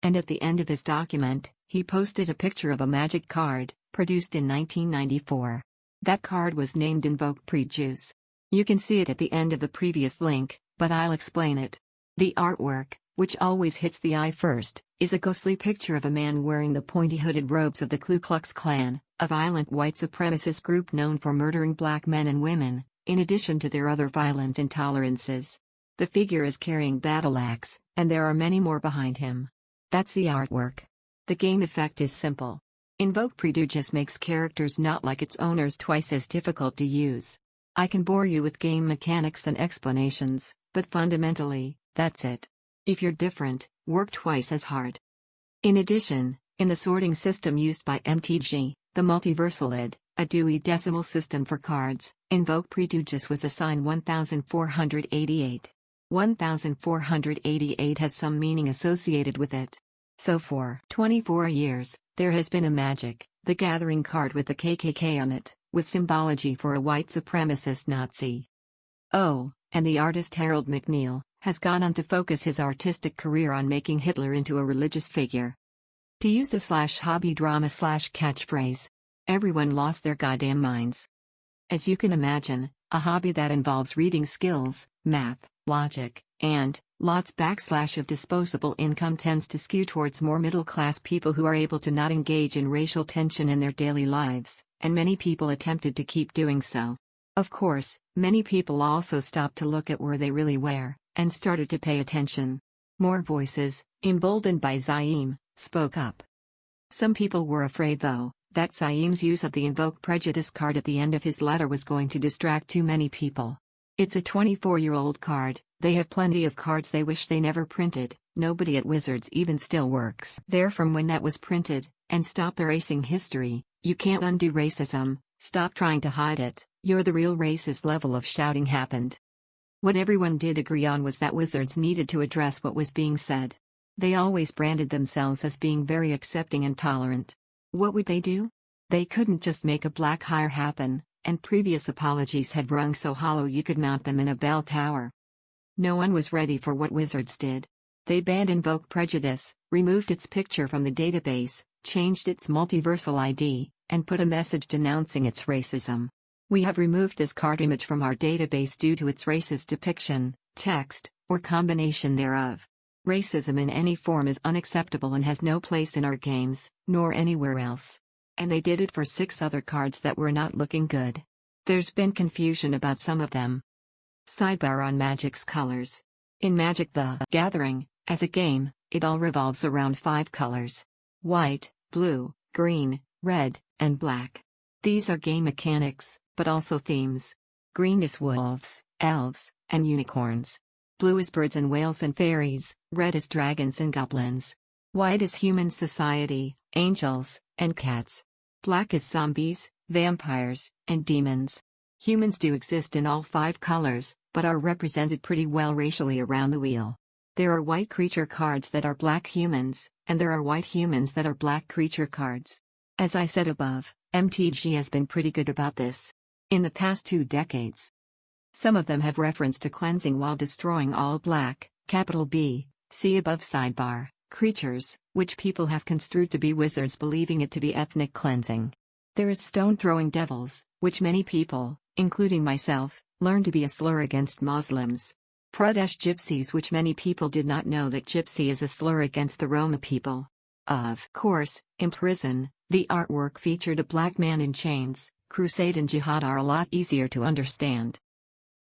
And at the end of his document, he posted a picture of a magic card, produced in 1994. That card was named Invoke Prejuice. You can see it at the end of the previous link, but I'll explain it. The artwork, which always hits the eye first, is a ghostly picture of a man wearing the pointy-hooded robes of the Ku Klux Klan, a violent white supremacist group known for murdering Black men and women, in addition to their other violent intolerances. The figure is carrying battle axe, and there are many more behind him. That's the artwork. The game effect is simple. Invoke Prejudice makes characters not like its owners twice as difficult to use. I can bore you with game mechanics and explanations, but fundamentally, that's it. If you're different, work twice as hard. In addition, in the sorting system used by MTG, the Multiversal ID, a Dewey Decimal System for cards, Invoke Prejudice was assigned 1488. 1488 has some meaning associated with it. So for 24 years, there has been a Magic, the Gathering card with the KKK on it, with symbology for a white supremacist Nazi. Oh, and the artist Harold McNeil has gone on to focus his artistic career on making Hitler into a religious figure. To use the /HobbyDrama /catchphrase, everyone lost their goddamn minds. As you can imagine, a hobby that involves reading skills, math, logic, and lots of disposable income tends to skew towards more middle-class people who are able to not engage in racial tension in their daily lives, and many people attempted to keep doing so. Of course, many people also stopped to look at where they really were, and started to pay attention. More voices, emboldened by Zaim, spoke up. Some people were afraid though, that Zaim's use of the Invoke Prejudice card at the end of his letter was going to distract too many people. It's a 24-year-old card, they have plenty of cards they wish they never printed, nobody at Wizards even still works there from when that was printed, and stop erasing history. You can't undo racism, stop trying to hide it, you're the real racist level of shouting happened. What everyone did agree on was that Wizards needed to address what was being said. They always branded themselves as being very accepting and tolerant. What would they do? They couldn't just make a black hire happen, and previous apologies had rung so hollow you could mount them in a bell tower. No one was ready for what Wizards did. They banned Invoke Prejudice, removed its picture from the database, changed its multiversal ID, and put a message denouncing its racism. We have removed this card image from our database due to its racist depiction, text, or combination thereof. Racism in any form is unacceptable and has no place in our games, nor anywhere else. and they did it for 6 other cards that were not looking good. There's been confusion about some of them. Sidebar on Magic's colors. In Magic the Gathering, as a game, it all revolves around 5 colors: white, blue, green, red, and black. These are game mechanics, but also themes. Green is wolves, elves, and unicorns. Blue is birds and whales and fairies, red is dragons and goblins. White is human society, angels, and cats. Black is zombies, vampires, and demons. Humans do exist in all 5 colors, but are represented pretty well racially around the wheel. There are white creature cards that are black humans, and there are white humans that are black creature cards. As I said above, MTG has been pretty good about this. In the past 2 decades. Some of them have reference to cleansing while destroying all black, capital B, see above sidebar, creatures, which people have construed to be wizards believing it to be ethnic cleansing. There is stone-throwing devils, which many people, including myself, learned to be a slur against Muslims. Pradesh gypsies, which many people did not know that gypsy is a slur against the Roma people. Of course, in prison, the artwork featured a black man in chains. Crusade and jihad are a lot easier to understand.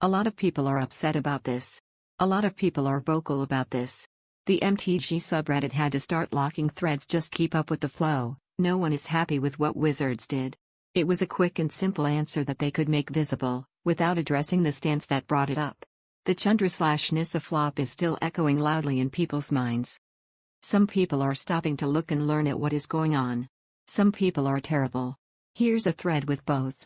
A lot of people are upset about this. A lot of people are vocal about this. The MTG subreddit had to start locking threads just keep up with the flow. No one is happy with what Wizards did. It was a quick and simple answer that they could make visible, without addressing the stance that brought it up. The Chandra/Nissa flop is still echoing loudly in people's minds. Some people are stopping to look and learn at what is going on. Some people are terrible. Here's a thread with both.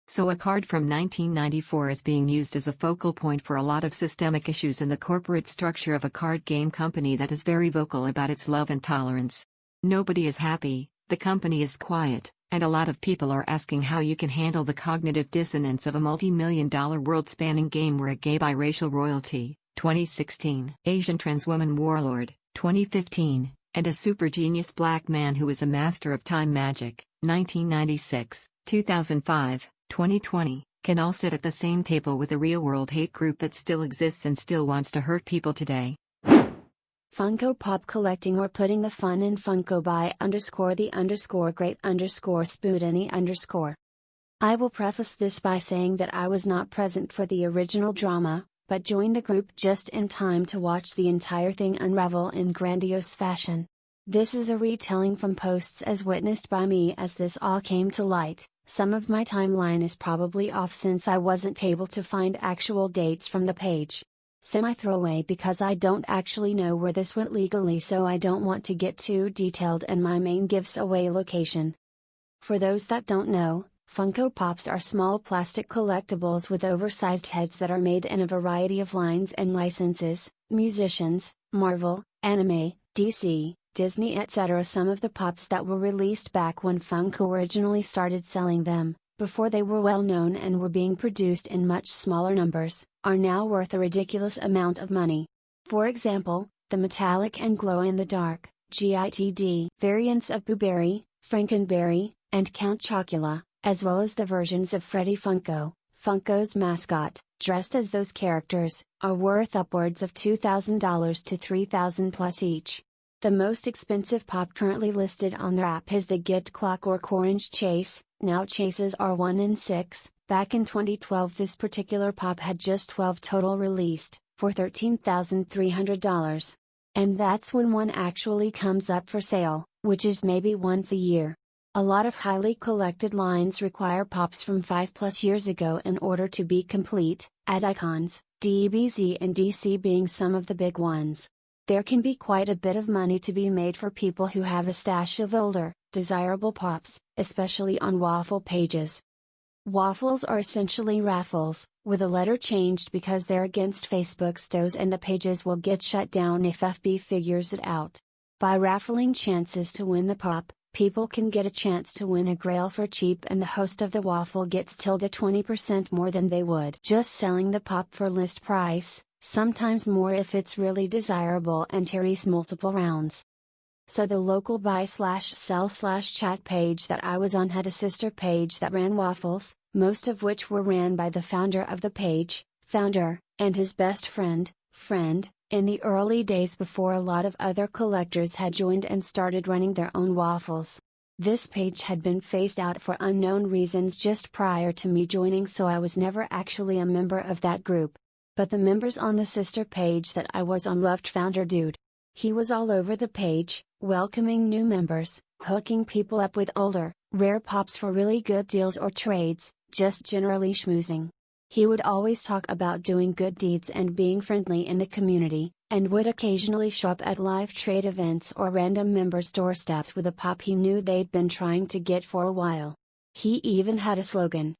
So a card from 1994 is being used as a focal point for a lot of systemic issues in the corporate structure of a card game company that is very vocal about its love and tolerance. Nobody is happy, the company is quiet, and a lot of people are asking how you can handle the cognitive dissonance of a multi-million-dollar world-spanning game where a gay biracial royalty, 2016, Asian trans woman warlord, 2015, and a super genius black man who is a master of time magic, 1996, 2005, 2020, can all sit at the same table with a real-world hate group that still exists and still wants to hurt people today. Funko Pop collecting or putting the fun in Funko by _the_great_spootany_. I will preface this by saying that I was not present for the original drama, but joined the group just in time to watch the entire thing unravel in grandiose fashion. This is a retelling from posts as witnessed by me as this all came to light. Some of my timeline is probably off since I wasn't able to find actual dates from the page. Semi-throwaway because I don't actually know where this went legally, so I don't want to get too detailed, and my main gives away location. For those that don't know, Funko Pops are small plastic collectibles with oversized heads that are made in a variety of lines and licenses: musicians, Marvel, anime, DC, Disney, etc. Some of the pops that were released back when Funko originally started selling them, before they were well known and were being produced in much smaller numbers, are now worth a ridiculous amount of money. For example, the metallic and glow-in-the-dark, GITD variants of Boo Berry, Frankenberry, and Count Chocula, as well as the versions of Freddy Funko, Funko's mascot, dressed as those characters, are worth upwards of $2,000 to $3,000 plus each. The most expensive pop currently listed on their app is the Get Clock or Orange Chase. Now chases are 1 in 6. Back in 2012 this particular pop had just 12 total released, for $13,300. And that's when one actually comes up for sale, which is maybe once a year. A lot of highly collected lines require pops from 5+ years ago in order to be complete, Adicons, DBZ and DC being some of the big ones. There can be quite a bit of money to be made for people who have a stash of older, desirable pops, especially on waffle pages. Waffles are essentially raffles, with a letter changed because they're against Facebook STOs and the pages will get shut down if FB figures it out. By raffling chances to win the pop, people can get a chance to win a grail for cheap, and the host of the waffle gets 20% more than they would just selling the pop for list price, sometimes more if it's really desirable and carries multiple rounds. So the local buy/sell/chat page that I was on had a sister page that ran waffles, most of which were ran by the founder of the page, and his best friend, in the early days before a lot of other collectors had joined and started running their own waffles. This page had been phased out for unknown reasons just prior to me joining, so I was never actually a member of that group. But the members on the sister page that I was on loved Founder Dude. He was all over the page, welcoming new members, hooking people up with older, rare pops for really good deals or trades, just generally schmoozing. He would always talk about doing good deeds and being friendly in the community, and would occasionally show up at live trade events or random members' doorsteps with a pop he knew they'd been trying to get for a while. He even had a slogan.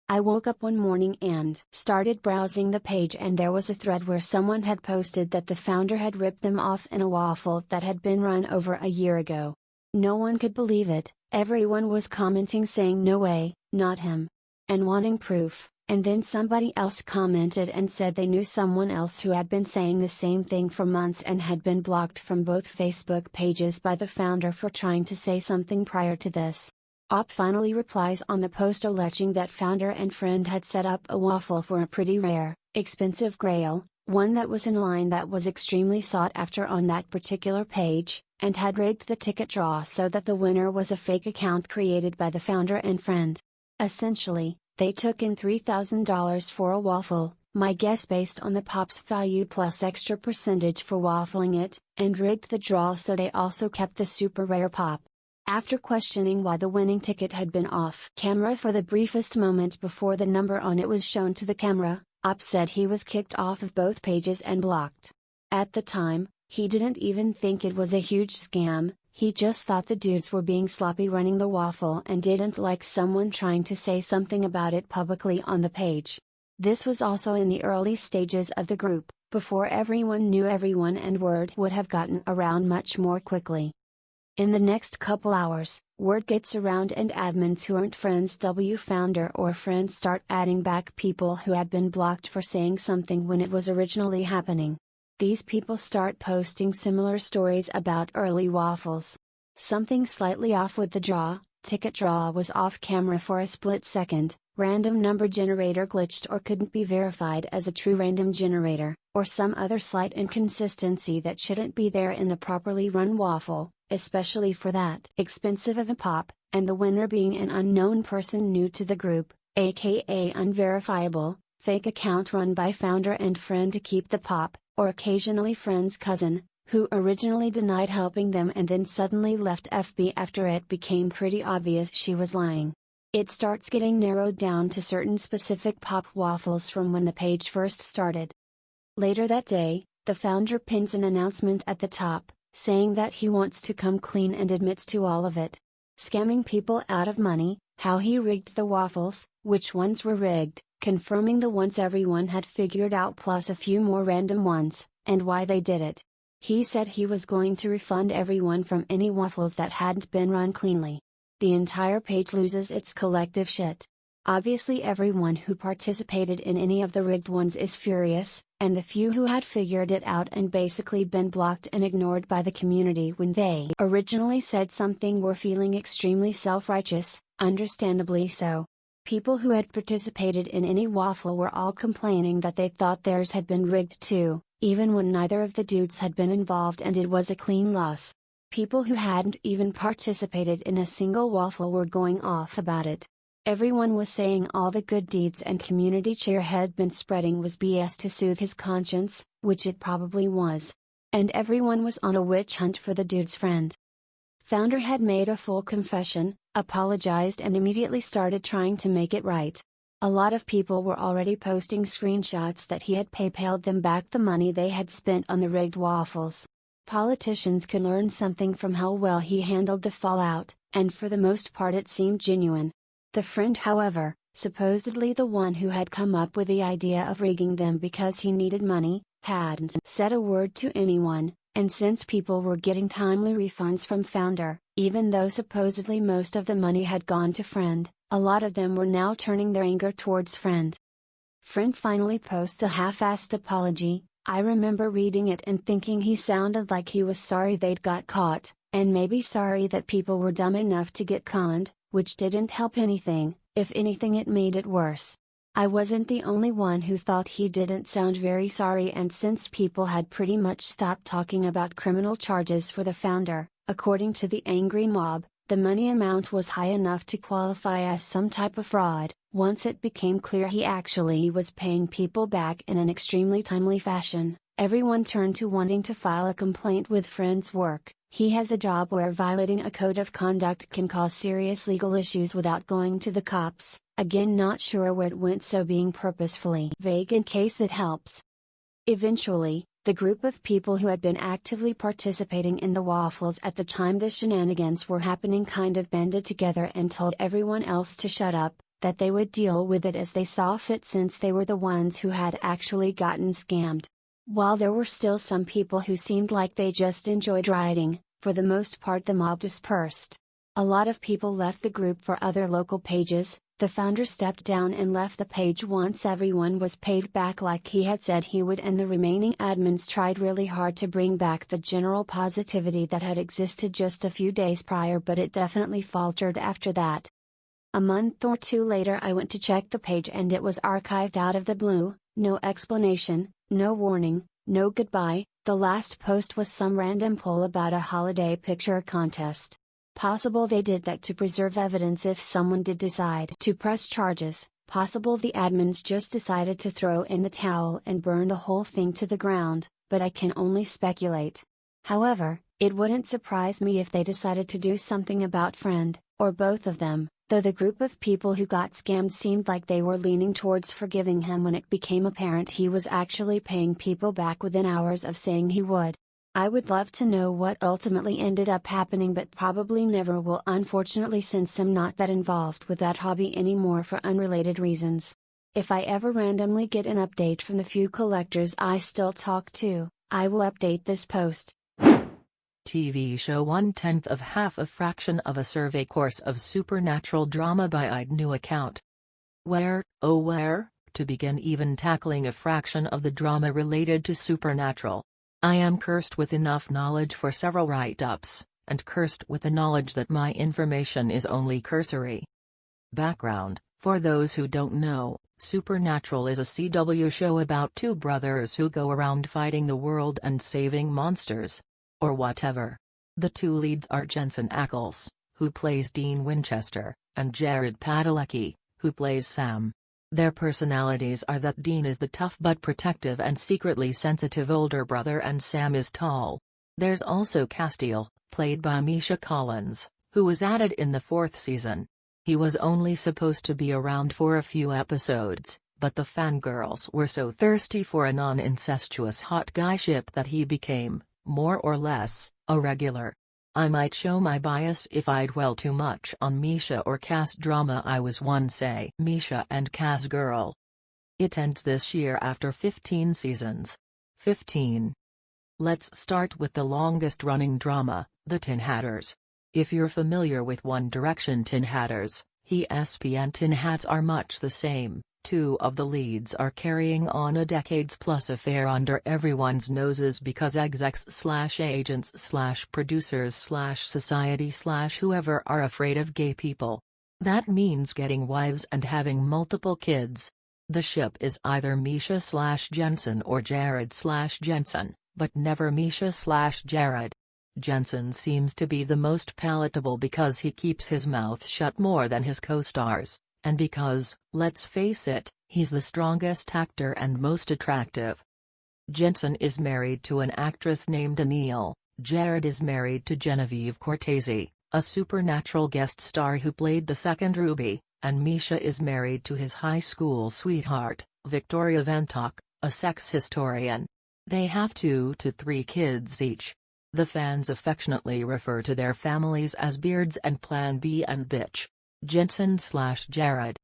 I woke up one morning and started browsing the page, and there was a thread where someone had posted that the founder had ripped them off in a waffle that had been run over a year ago. No one could believe it, everyone was commenting saying no way, not him. And wanting proof. And then somebody else commented and said they knew someone else who had been saying the same thing for months and had been blocked from both Facebook pages by the founder for trying to say something prior to this. Op finally replies on the post alleging that founder and friend had set up a waffle for a pretty rare, expensive grail, one that was in line that was extremely sought after on that particular page, and had rigged the ticket draw so that the winner was a fake account created by the founder and friend. Essentially, they took in $3,000 for a waffle, my guess based on the pop's value plus extra percentage for waffling it, and rigged the draw so they also kept the super rare pop. After questioning why the winning ticket had been off camera for the briefest moment before the number on it was shown to the camera, Op said he was kicked off of both pages and blocked. At the time, he didn't even think it was a huge scam. He just thought the dudes were being sloppy running the waffle and didn't like someone trying to say something about it publicly on the page. This was also in the early stages of the group, before everyone knew everyone, and word would have gotten around much more quickly. In the next couple hours, word gets around and admins who aren't friends founder or friends start adding back people who had been blocked for saying something when it was originally happening. These people start posting similar stories about early waffles. Something slightly off with the draw, ticket draw was off camera for a split second, random number generator glitched or couldn't be verified as a true random generator, or some other slight inconsistency that shouldn't be there in a properly run waffle, especially for that expensive of a pop, and the winner being an unknown person new to the group, aka unverifiable, fake account run by founder and friend to keep the pop, or occasionally friend's cousin, who originally denied helping them and then suddenly left FB after it became pretty obvious she was lying. It starts getting narrowed down to certain specific pop waffles from when the page first started. Later that day, the founder pins an announcement at the top, saying that he wants to come clean and admits to all of it. Scamming people out of money, how he rigged the waffles, which ones were rigged, confirming the ones everyone had figured out plus a few more random ones, and why they did it. He said he was going to refund everyone from any waffles that hadn't been run cleanly. The entire page loses its collective shit. Obviously everyone who participated in any of the rigged ones is furious, and the few who had figured it out and basically been blocked and ignored by the community when they originally said something were feeling extremely self-righteous, understandably so. People who had participated in any waffle were all complaining that they thought theirs had been rigged too, even when neither of the dudes had been involved and it was a clean loss. People who hadn't even participated in a single waffle were going off about it. Everyone was saying all the good deeds and community cheer had been spreading was BS to soothe his conscience, which it probably was. And everyone was on a witch hunt for the dude's friend. Founder had made a full confession, apologized and immediately started trying to make it right. A lot of people were already posting screenshots that he had PayPal'd them back the money they had spent on the rigged waffles. Politicians could learn something from how well he handled the fallout, and for the most part it seemed genuine. The friend, however, supposedly the one who had come up with the idea of rigging them because he needed money, hadn't said a word to anyone, and since people were getting timely refunds from founder, even though supposedly most of the money had gone to friend, a lot of them were now turning their anger towards friend. Friend finally posts a half-assed apology. I remember reading it and thinking he sounded like he was sorry they'd got caught, and maybe sorry that people were dumb enough to get conned, which didn't help anything. If anything it made it worse. I wasn't the only one who thought he didn't sound very sorry, and since people had pretty much stopped talking about criminal charges for the founder, according to the angry mob, The money amount was high enough to qualify as some type of fraud. Once it became clear he actually was paying people back in an extremely timely fashion, everyone turned to wanting to file a complaint with Friend's work. He has a job where violating a code of conduct can cause serious legal issues without going to the cops. Again, not sure where it went, so being purposefully vague in case it helps. Eventually, the group of people who had been actively participating in the waffles at the time the shenanigans were happening kind of banded together and told everyone else to shut up, that they would deal with it as they saw fit since they were the ones who had actually gotten scammed. While there were still some people who seemed like they just enjoyed rioting, for the most part the mob dispersed. A lot of people left the group for other local pages. The founder stepped down and left the page once everyone was paid back like he had said he would, and the remaining admins tried really hard to bring back the general positivity that had existed just a few days prior, but it definitely faltered after that. A month or two later I went to check the page and it was archived out of the blue, no explanation, no warning, no goodbye. The last post was some random poll about a holiday picture contest. Possible they did that to preserve evidence if someone did decide to press charges. Possible the admins just decided to throw in the towel and burn the whole thing to the ground, but I can only speculate. However, it wouldn't surprise me if they decided to do something about Friend, or both of them, though the group of people who got scammed seemed like they were leaning towards forgiving him when it became apparent he was actually paying people back within hours of saying he would. I would love to know what ultimately ended up happening, but probably never will, unfortunately, since I'm not that involved with that hobby anymore for unrelated reasons. If I ever randomly get an update from the few collectors I still talk to, I will update this post. TV show 1/10 of half a fraction of a survey course of supernatural drama by idknewaccount. Where, oh where, to begin even tackling a fraction of the drama related to supernatural? I am cursed with enough knowledge for several write-ups, and cursed with the knowledge that my information is only cursory. Background: for those who don't know, Supernatural is a CW show about two brothers who go around fighting the world and saving monsters. Or whatever. The two leads are Jensen Ackles, who plays Dean Winchester, and Jared Padalecki, who plays Sam. Their personalities are that Dean is the tough but protective and secretly sensitive older brother and Sam is tall. There's also Castiel, played by Misha Collins, who was added in the 4th season. He was only supposed to be around for a few episodes, but the fangirls were so thirsty for a non-incestuous hot guy ship that he became, more or less, a regular. I might show my bias if I dwell too much on Misha or Cass drama. I was once a Misha and Cass girl. It ends this year after 15 seasons. 15. Let's start with the longest running drama, the Tin Hatters. If you're familiar with One Direction Tin Hatters, ESP and Tin Hats are much the same. Two of the leads are carrying on a decades-plus affair under everyone's noses because execs/agents/producers/society/whoever are afraid of gay people. That means getting wives and having multiple kids. The ship is either Misha/Jensen or Jared/Jensen, but never Misha/Jared. Jensen seems to be the most palatable because he keeps his mouth shut more than his co-stars. And because, let's face it, he's the strongest actor and most attractive. Jensen is married to an actress named Anil, Jared is married to Genevieve Cortese, a supernatural guest star who played the second Ruby, and Misha is married to his high school sweetheart, Victoria Ventok, a sex historian. They have 2 to 3 kids each. The fans affectionately refer to their families as Beards and Plan B and Bitch. Jensen/Jared.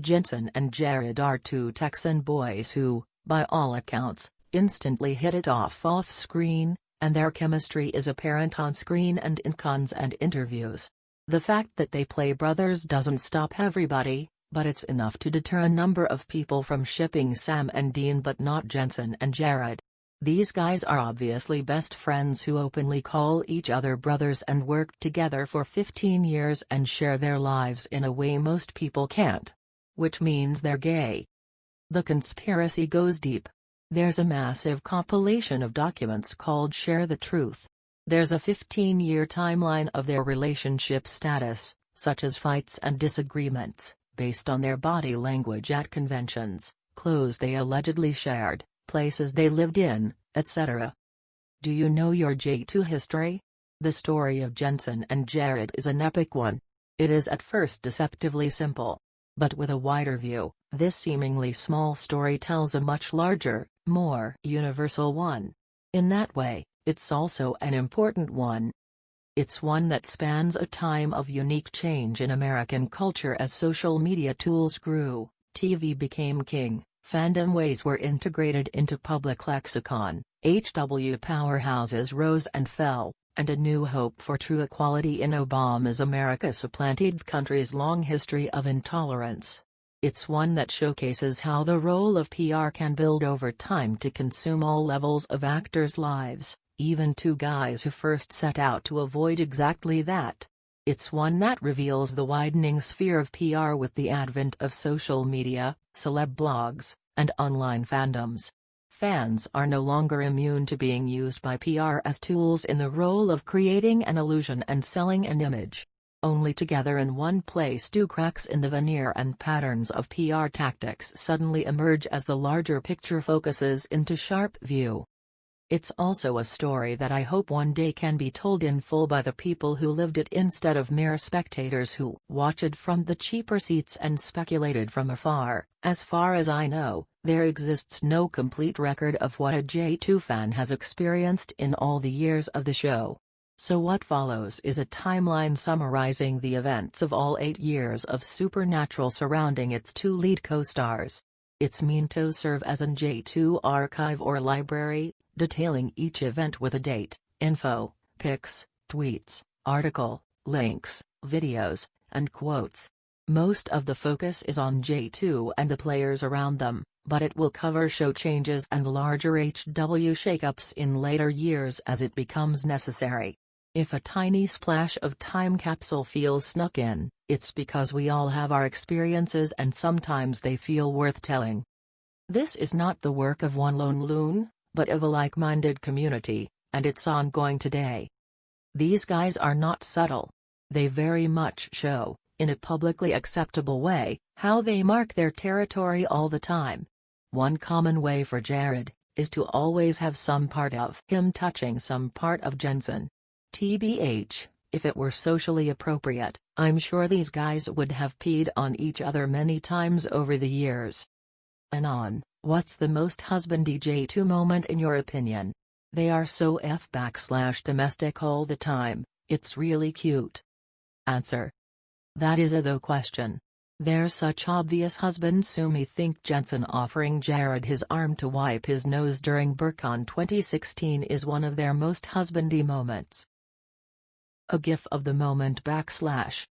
Jensen and Jared are two Texan boys who, by all accounts, instantly hit it off-screen, and their chemistry is apparent on screen and in cons and interviews. The fact that they play brothers doesn't stop everybody, but it's enough to deter a number of people from shipping Sam and Dean but not Jensen and Jared. These guys are obviously best friends who openly call each other brothers and worked together for 15 years and share their lives in a way most people can't. Which means they're gay. The conspiracy goes deep. There's a massive compilation of documents called Share the Truth. There's a 15-year timeline of their relationship status, such as fights and disagreements, based on their body language at conventions, clothes they allegedly shared, places they lived in, etc. Do you know your J2 history? The story of Jensen and Jared is an epic one. It is at first deceptively simple. But with a wider view, this seemingly small story tells a much larger, more universal one. In that way, it's also an important one. It's one that spans a time of unique change in American culture as social media tools grew, TV became king, fandom ways were integrated into public lexicon, HW powerhouses rose and fell, and a new hope for true equality in Obama's America supplanted the country's long history of intolerance. It's one that showcases how the role of PR can build over time to consume all levels of actors' lives, even two guys who first set out to avoid exactly that. It's one that reveals the widening sphere of PR with the advent of social media, celeb blogs, and online fandoms. Fans are no longer immune to being used by PR as tools in the role of creating an illusion and selling an image. Only together in one place do cracks in the veneer and patterns of PR tactics suddenly emerge as the larger picture focuses into sharp view. It's also a story that I hope one day can be told in full by the people who lived it instead of mere spectators who watched from the cheaper seats and speculated from afar. As far as I know, there exists no complete record of what a J2 fan has experienced in all the years of the show. So what follows is a timeline summarizing the events of all 8 years of Supernatural surrounding its two lead co-stars. It's meant to serve as an J2 archive or library, detailing each event with a date, info, pics, tweets, article, links, videos, and quotes. Most of the focus is on J2 and the players around them, but it will cover show changes and larger HW shakeups in later years as it becomes necessary. If a tiny splash of time capsule feels snuck in, it's because we all have our experiences and sometimes they feel worth telling. This is not the work of one lone loon, but of a like-minded community, and it's ongoing today. These guys are not subtle. They very much show, in a publicly acceptable way, how they mark their territory all the time. One common way for Jared is to always have some part of him touching some part of Jensen. TBH, if it were socially appropriate, I'm sure these guys would have peed on each other many times over the years. Anon, what's the most husbandy J2 moment in your opinion? They are so f/domestic all the time, it's really cute. Answer. That is a though question. They're such obvious husbands. So me think Jensen offering Jared his arm to wipe his nose during BurCon 2016 is one of their most husbandy moments. A gif of the moment /.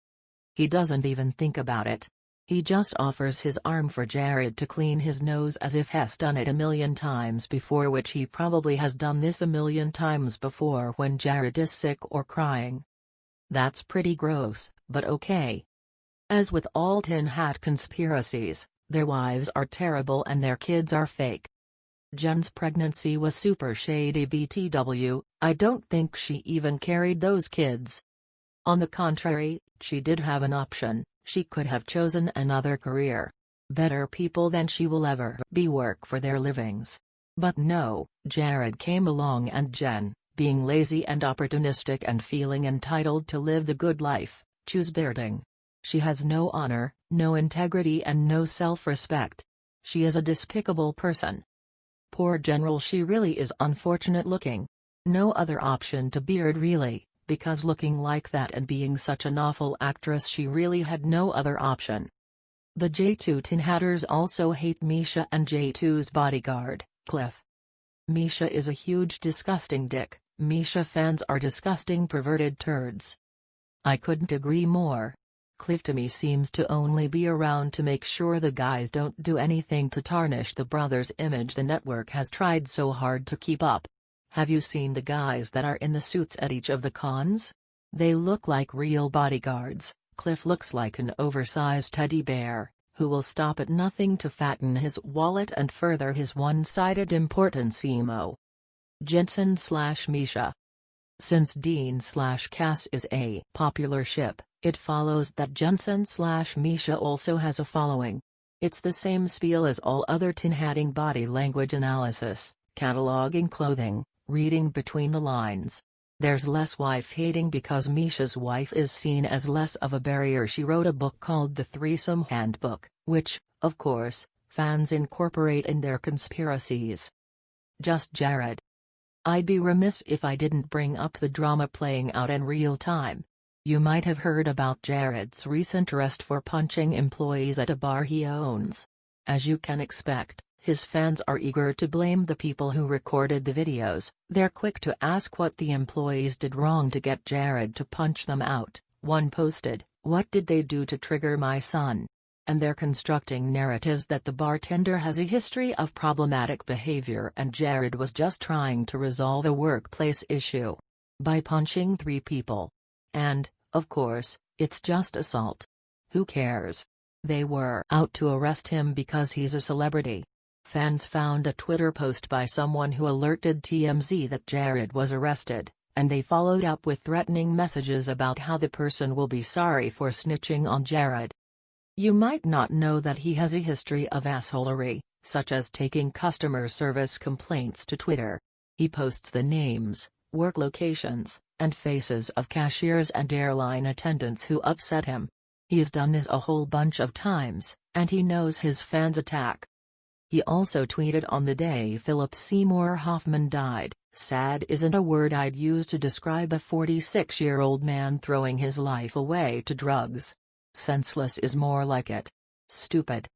He doesn't even think about it. He just offers his arm for Jared to clean his nose as if he's done it a million times before, which he probably has done this a million times before when Jared is sick or crying. That's pretty gross, but okay. As with all tin hat conspiracies, their wives are terrible and their kids are fake. Jen's pregnancy was super shady BTW, I don't think she even carried those kids. On the contrary, she did have an option. She could have chosen another career. Better people than she will ever be work for their livings. But no, Jared came along and Jen, being lazy and opportunistic and feeling entitled to live the good life, choose birding. She has no honor, no integrity and no self-respect. She is a despicable person. Poor General, she really is unfortunate looking. No other option to beard really. Because looking like that and being such an awful actress, she really had no other option. The J2 Tin Hatters also hate Misha and J2's bodyguard, Cliff. Misha is a huge disgusting dick. Misha fans are disgusting perverted turds. I couldn't agree more. Cliff to me seems to only be around to make sure the guys don't do anything to tarnish the brothers' image the network has tried so hard to keep up. Have you seen the guys that are in the suits at each of the cons? They look like real bodyguards. Cliff looks like an oversized teddy bear, who will stop at nothing to fatten his wallet and further his one-sided importance emo. Jensen/Misha. Since Dean/Cass is a popular ship, it follows that Jensen/Misha also has a following. It's the same spiel as all other tin-hatting body language analysis, cataloging clothing, reading between the lines. There's less wife-hating because Misha's wife is seen as less of a barrier. She wrote a book called The Threesome Handbook, which, of course, fans incorporate in their conspiracies. Just Jared. I'd be remiss if I didn't bring up the drama playing out in real time. You might have heard about Jared's recent arrest for punching employees at a bar he owns. As you can expect, his fans are eager to blame the people who recorded the videos. They're quick to ask what the employees did wrong to get Jared to punch them out. One posted, "What did they do to trigger my son?" And they're constructing narratives that the bartender has a history of problematic behavior and Jared was just trying to resolve a workplace issue by punching 3 people. And, of course, it's just assault. Who cares? They were out to arrest him because he's a celebrity. Fans found a Twitter post by someone who alerted TMZ that Jared was arrested, and they followed up with threatening messages about how the person will be sorry for snitching on Jared. You might not know that he has a history of assholery, such as taking customer service complaints to Twitter. He posts the names, work locations, and faces of cashiers and airline attendants who upset him. He's done this a whole bunch of times, and he knows his fans attack. He also tweeted on the day Philip Seymour Hoffman died, "Sad isn't a word I'd use to describe a 46-year-old man throwing his life away to drugs. Senseless is more like it. Stupid."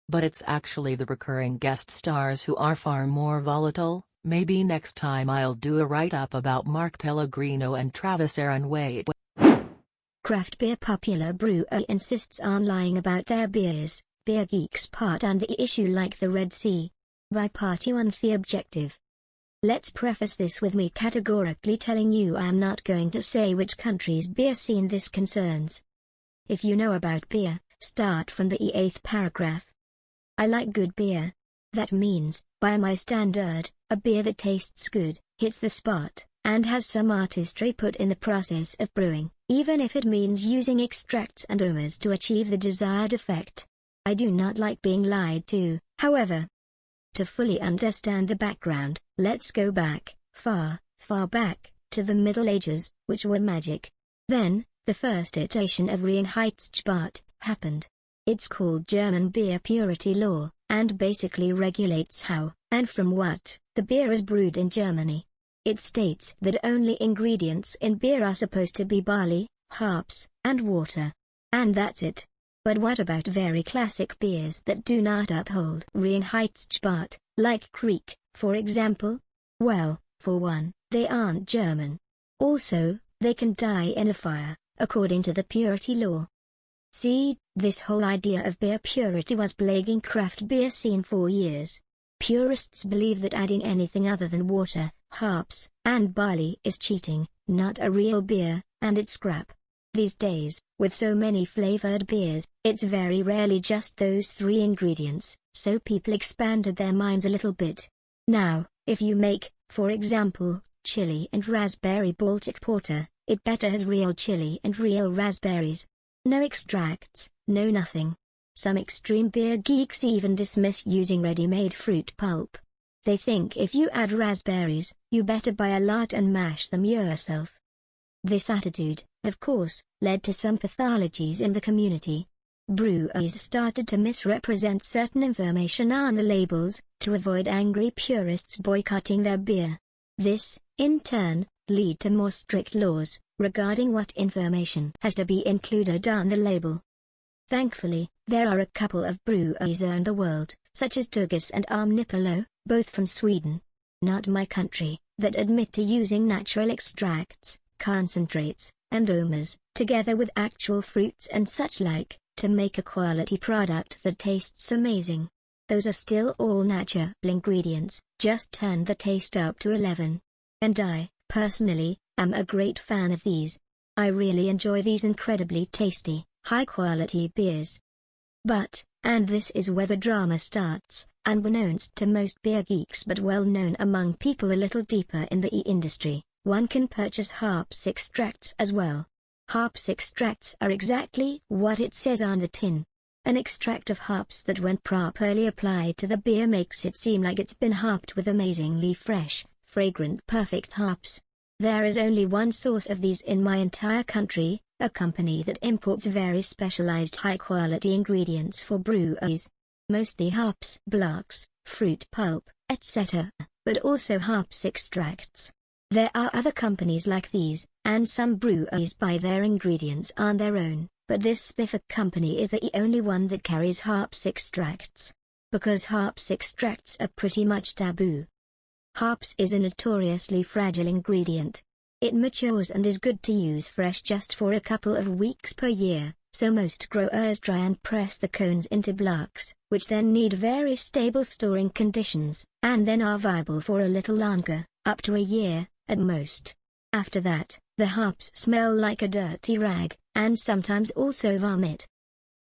But it's actually the recurring guest stars who are far more volatile. Maybe next time I'll do a write-up about Mark Pellegrino and Travis Aaron Wade. Craft beer popular brewer insists on lying about their beers. Beer geeks part on the issue like the Red Sea. By partyontheobjective. Let's preface this with me categorically telling you I am not going to say which country's beer scene this concerns. If you know about beer, start from the 8th paragraph. I like good beer. That means, by my standard, a beer that tastes good, hits the spot, and has some artistry put in the process of brewing, even if it means using extracts and aromas to achieve the desired effect. I do not like being lied to, however. To fully understand the background, let's go back, far, far back, to the Middle Ages, which were magic. Then, the first iteration of Reinheitsgebot happened. It's called German Beer Purity Law, and basically regulates how, and from what, the beer is brewed in Germany. It states that only ingredients in beer are supposed to be barley, hops, and water. And that's it. But what about very classic beers that do not uphold Reinheitsgebot, like Kriek, for example? Well, for one, they aren't German. Also, they can die in a fire, according to the purity law. See, this whole idea of beer purity was plaguing craft beer scene for years. Purists believe that adding anything other than water, hops, and barley is cheating, not a real beer, and it's crap. These days, with so many flavored beers, it's very rarely just those 3 ingredients, so people expanded their minds a little bit. Now, if you make, for example, chili and raspberry Baltic porter, it better has real chili and real raspberries. No extracts, no nothing. Some extreme beer geeks even dismiss using ready-made fruit pulp. They think if you add raspberries, you better buy a lot and mash them yourself. This attitude, of course, led to some pathologies in the community. Brewers started to misrepresent certain information on the labels, to avoid angry purists boycotting their beer. This, in turn, led to more strict laws regarding what information has to be included on the label. Thankfully, there are a couple of brewers around the world, such as Tuggus and Omnipolo, both from Sweden, not my country, that admit to using natural extracts, concentrates, and aromas, together with actual fruits and such like, to make a quality product that tastes amazing. Those are still all natural ingredients, just turn the taste up to 11. And I, personally, am a great fan of these. I really enjoy these incredibly tasty, high-quality beers. But, and this is where the drama starts, unbeknownst to most beer geeks but well known among people a little deeper in the industry, one can purchase hops extracts as well. Hops extracts are exactly what it says on the tin. An extract of hops that when properly applied to the beer makes it seem like it's been hopped with amazingly fresh, fragrant perfect hops. There is only one source of these in my entire country, a company that imports very specialized high-quality ingredients for breweries. Mostly hops, blocks, fruit pulp, etc., but also hops extracts. There are other companies like these, and some breweries buy their ingredients on their own, but this specific company is the only one that carries hops extracts. Because hops extracts are pretty much taboo. Hops is a notoriously fragile ingredient. It matures and is good to use fresh just for a couple of weeks per year, so most growers try and press the cones into blocks, which then need very stable storing conditions, and then are viable for a little longer, up to a year, at most. After that, the hops smell like a dirty rag, and sometimes also vomit.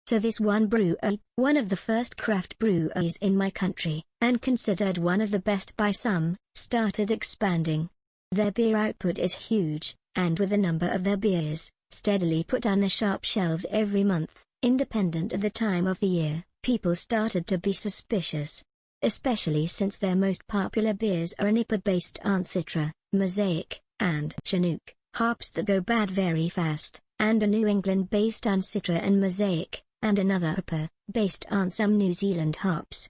So this one brewery, one of the first craft breweries in my country, and considered one of the best by some, started expanding. Their beer output is huge, and with a number of their beers steadily put on the shop shelves every month, independent of the time of the year, people started to be suspicious. Especially since their most popular beers are an IPA based on Citra, Mosaic, and Chinook, hops that go bad very fast, and a New England based on Citra and Mosaic, and another IPA, based on some New Zealand hops.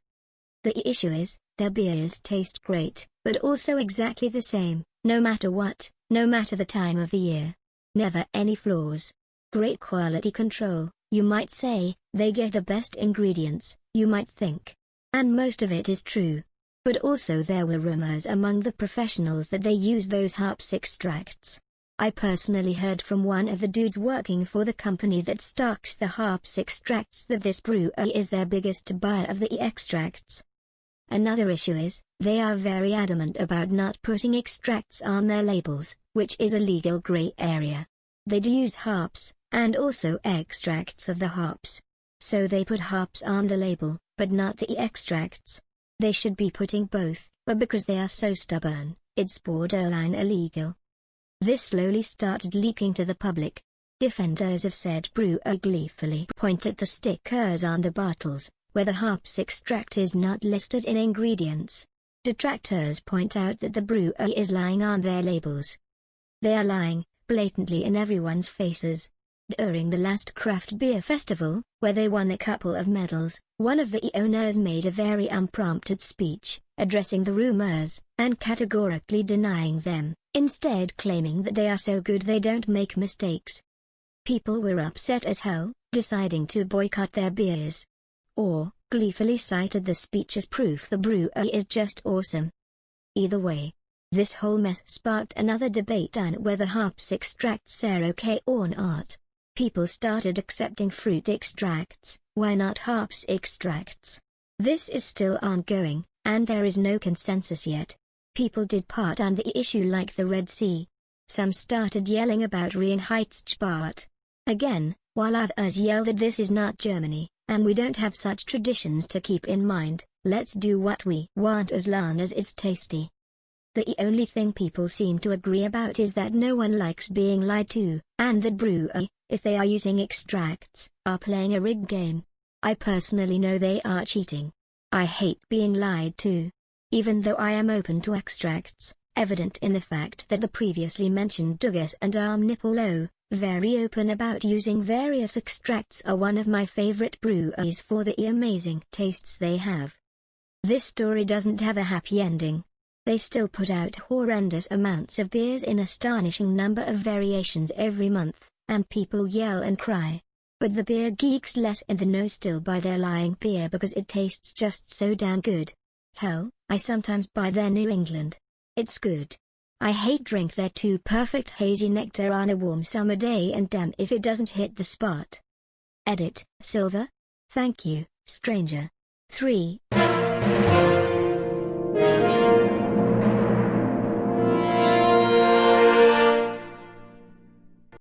The issue is, their beers taste great, but also exactly the same, no matter what, no matter the time of the year. Never any flaws. Great quality control, you might say, they get the best ingredients, you might think. And most of it is true. But also there were rumors among the professionals that they use those hops extracts. I personally heard from one of the dudes working for the company that stocks the hops extracts that this brewery is their biggest buyer of the extracts. Another issue is, they are very adamant about not putting extracts on their labels, which is a legal gray area. They do use hops, and also extracts of the hops. So they put hops on the label, but not the extracts. They should be putting both, but because they are so stubborn, it's borderline illegal. This slowly started leaking to the public. Defenders of said brewer gleefully point at the stickers on the bottles, where the hops extract is not listed in ingredients. Detractors point out that the brewer is lying on their labels. They are lying, blatantly in everyone's faces. During the last craft beer festival, where they won a couple of medals, one of the owners made a very unprompted speech, addressing the rumors, and categorically denying them, instead claiming that they are so good they don't make mistakes. People were upset as hell, deciding to boycott their beers. Or, gleefully cited the speech as proof the brewery is just awesome. Either way, this whole mess sparked another debate on whether hops extracts are okay or not. People started accepting fruit extracts, why not hops extracts? This is still ongoing, and there is no consensus yet. People did part on the issue like the Red Sea. Some started yelling about Reinheitsgebot. Again, while others yelled that this is not Germany, and we don't have such traditions to keep in mind, let's do what we want as long as it's tasty. The only thing people seem to agree about is that no one likes being lied to, and that brewery, if they are using extracts, are playing a rigged game. I personally know they are cheating. I hate being lied to. Even though I am open to extracts, evident in the fact that the previously mentioned Dugas and Arm Nipple O, very open about using various extracts, are one of my favorite breweries for the amazing tastes they have. This story doesn't have a happy ending. They still put out horrendous amounts of beers in astonishing number of variations every month, and people yell and cry. But the beer geeks less in the know still buy their lying beer because it tastes just so damn good. Hell, I sometimes buy their New England. It's good. I hate drink their too perfect hazy nectar on a warm summer day, and damn if it doesn't hit the spot. Edit, Silver? Thank you, stranger. 3.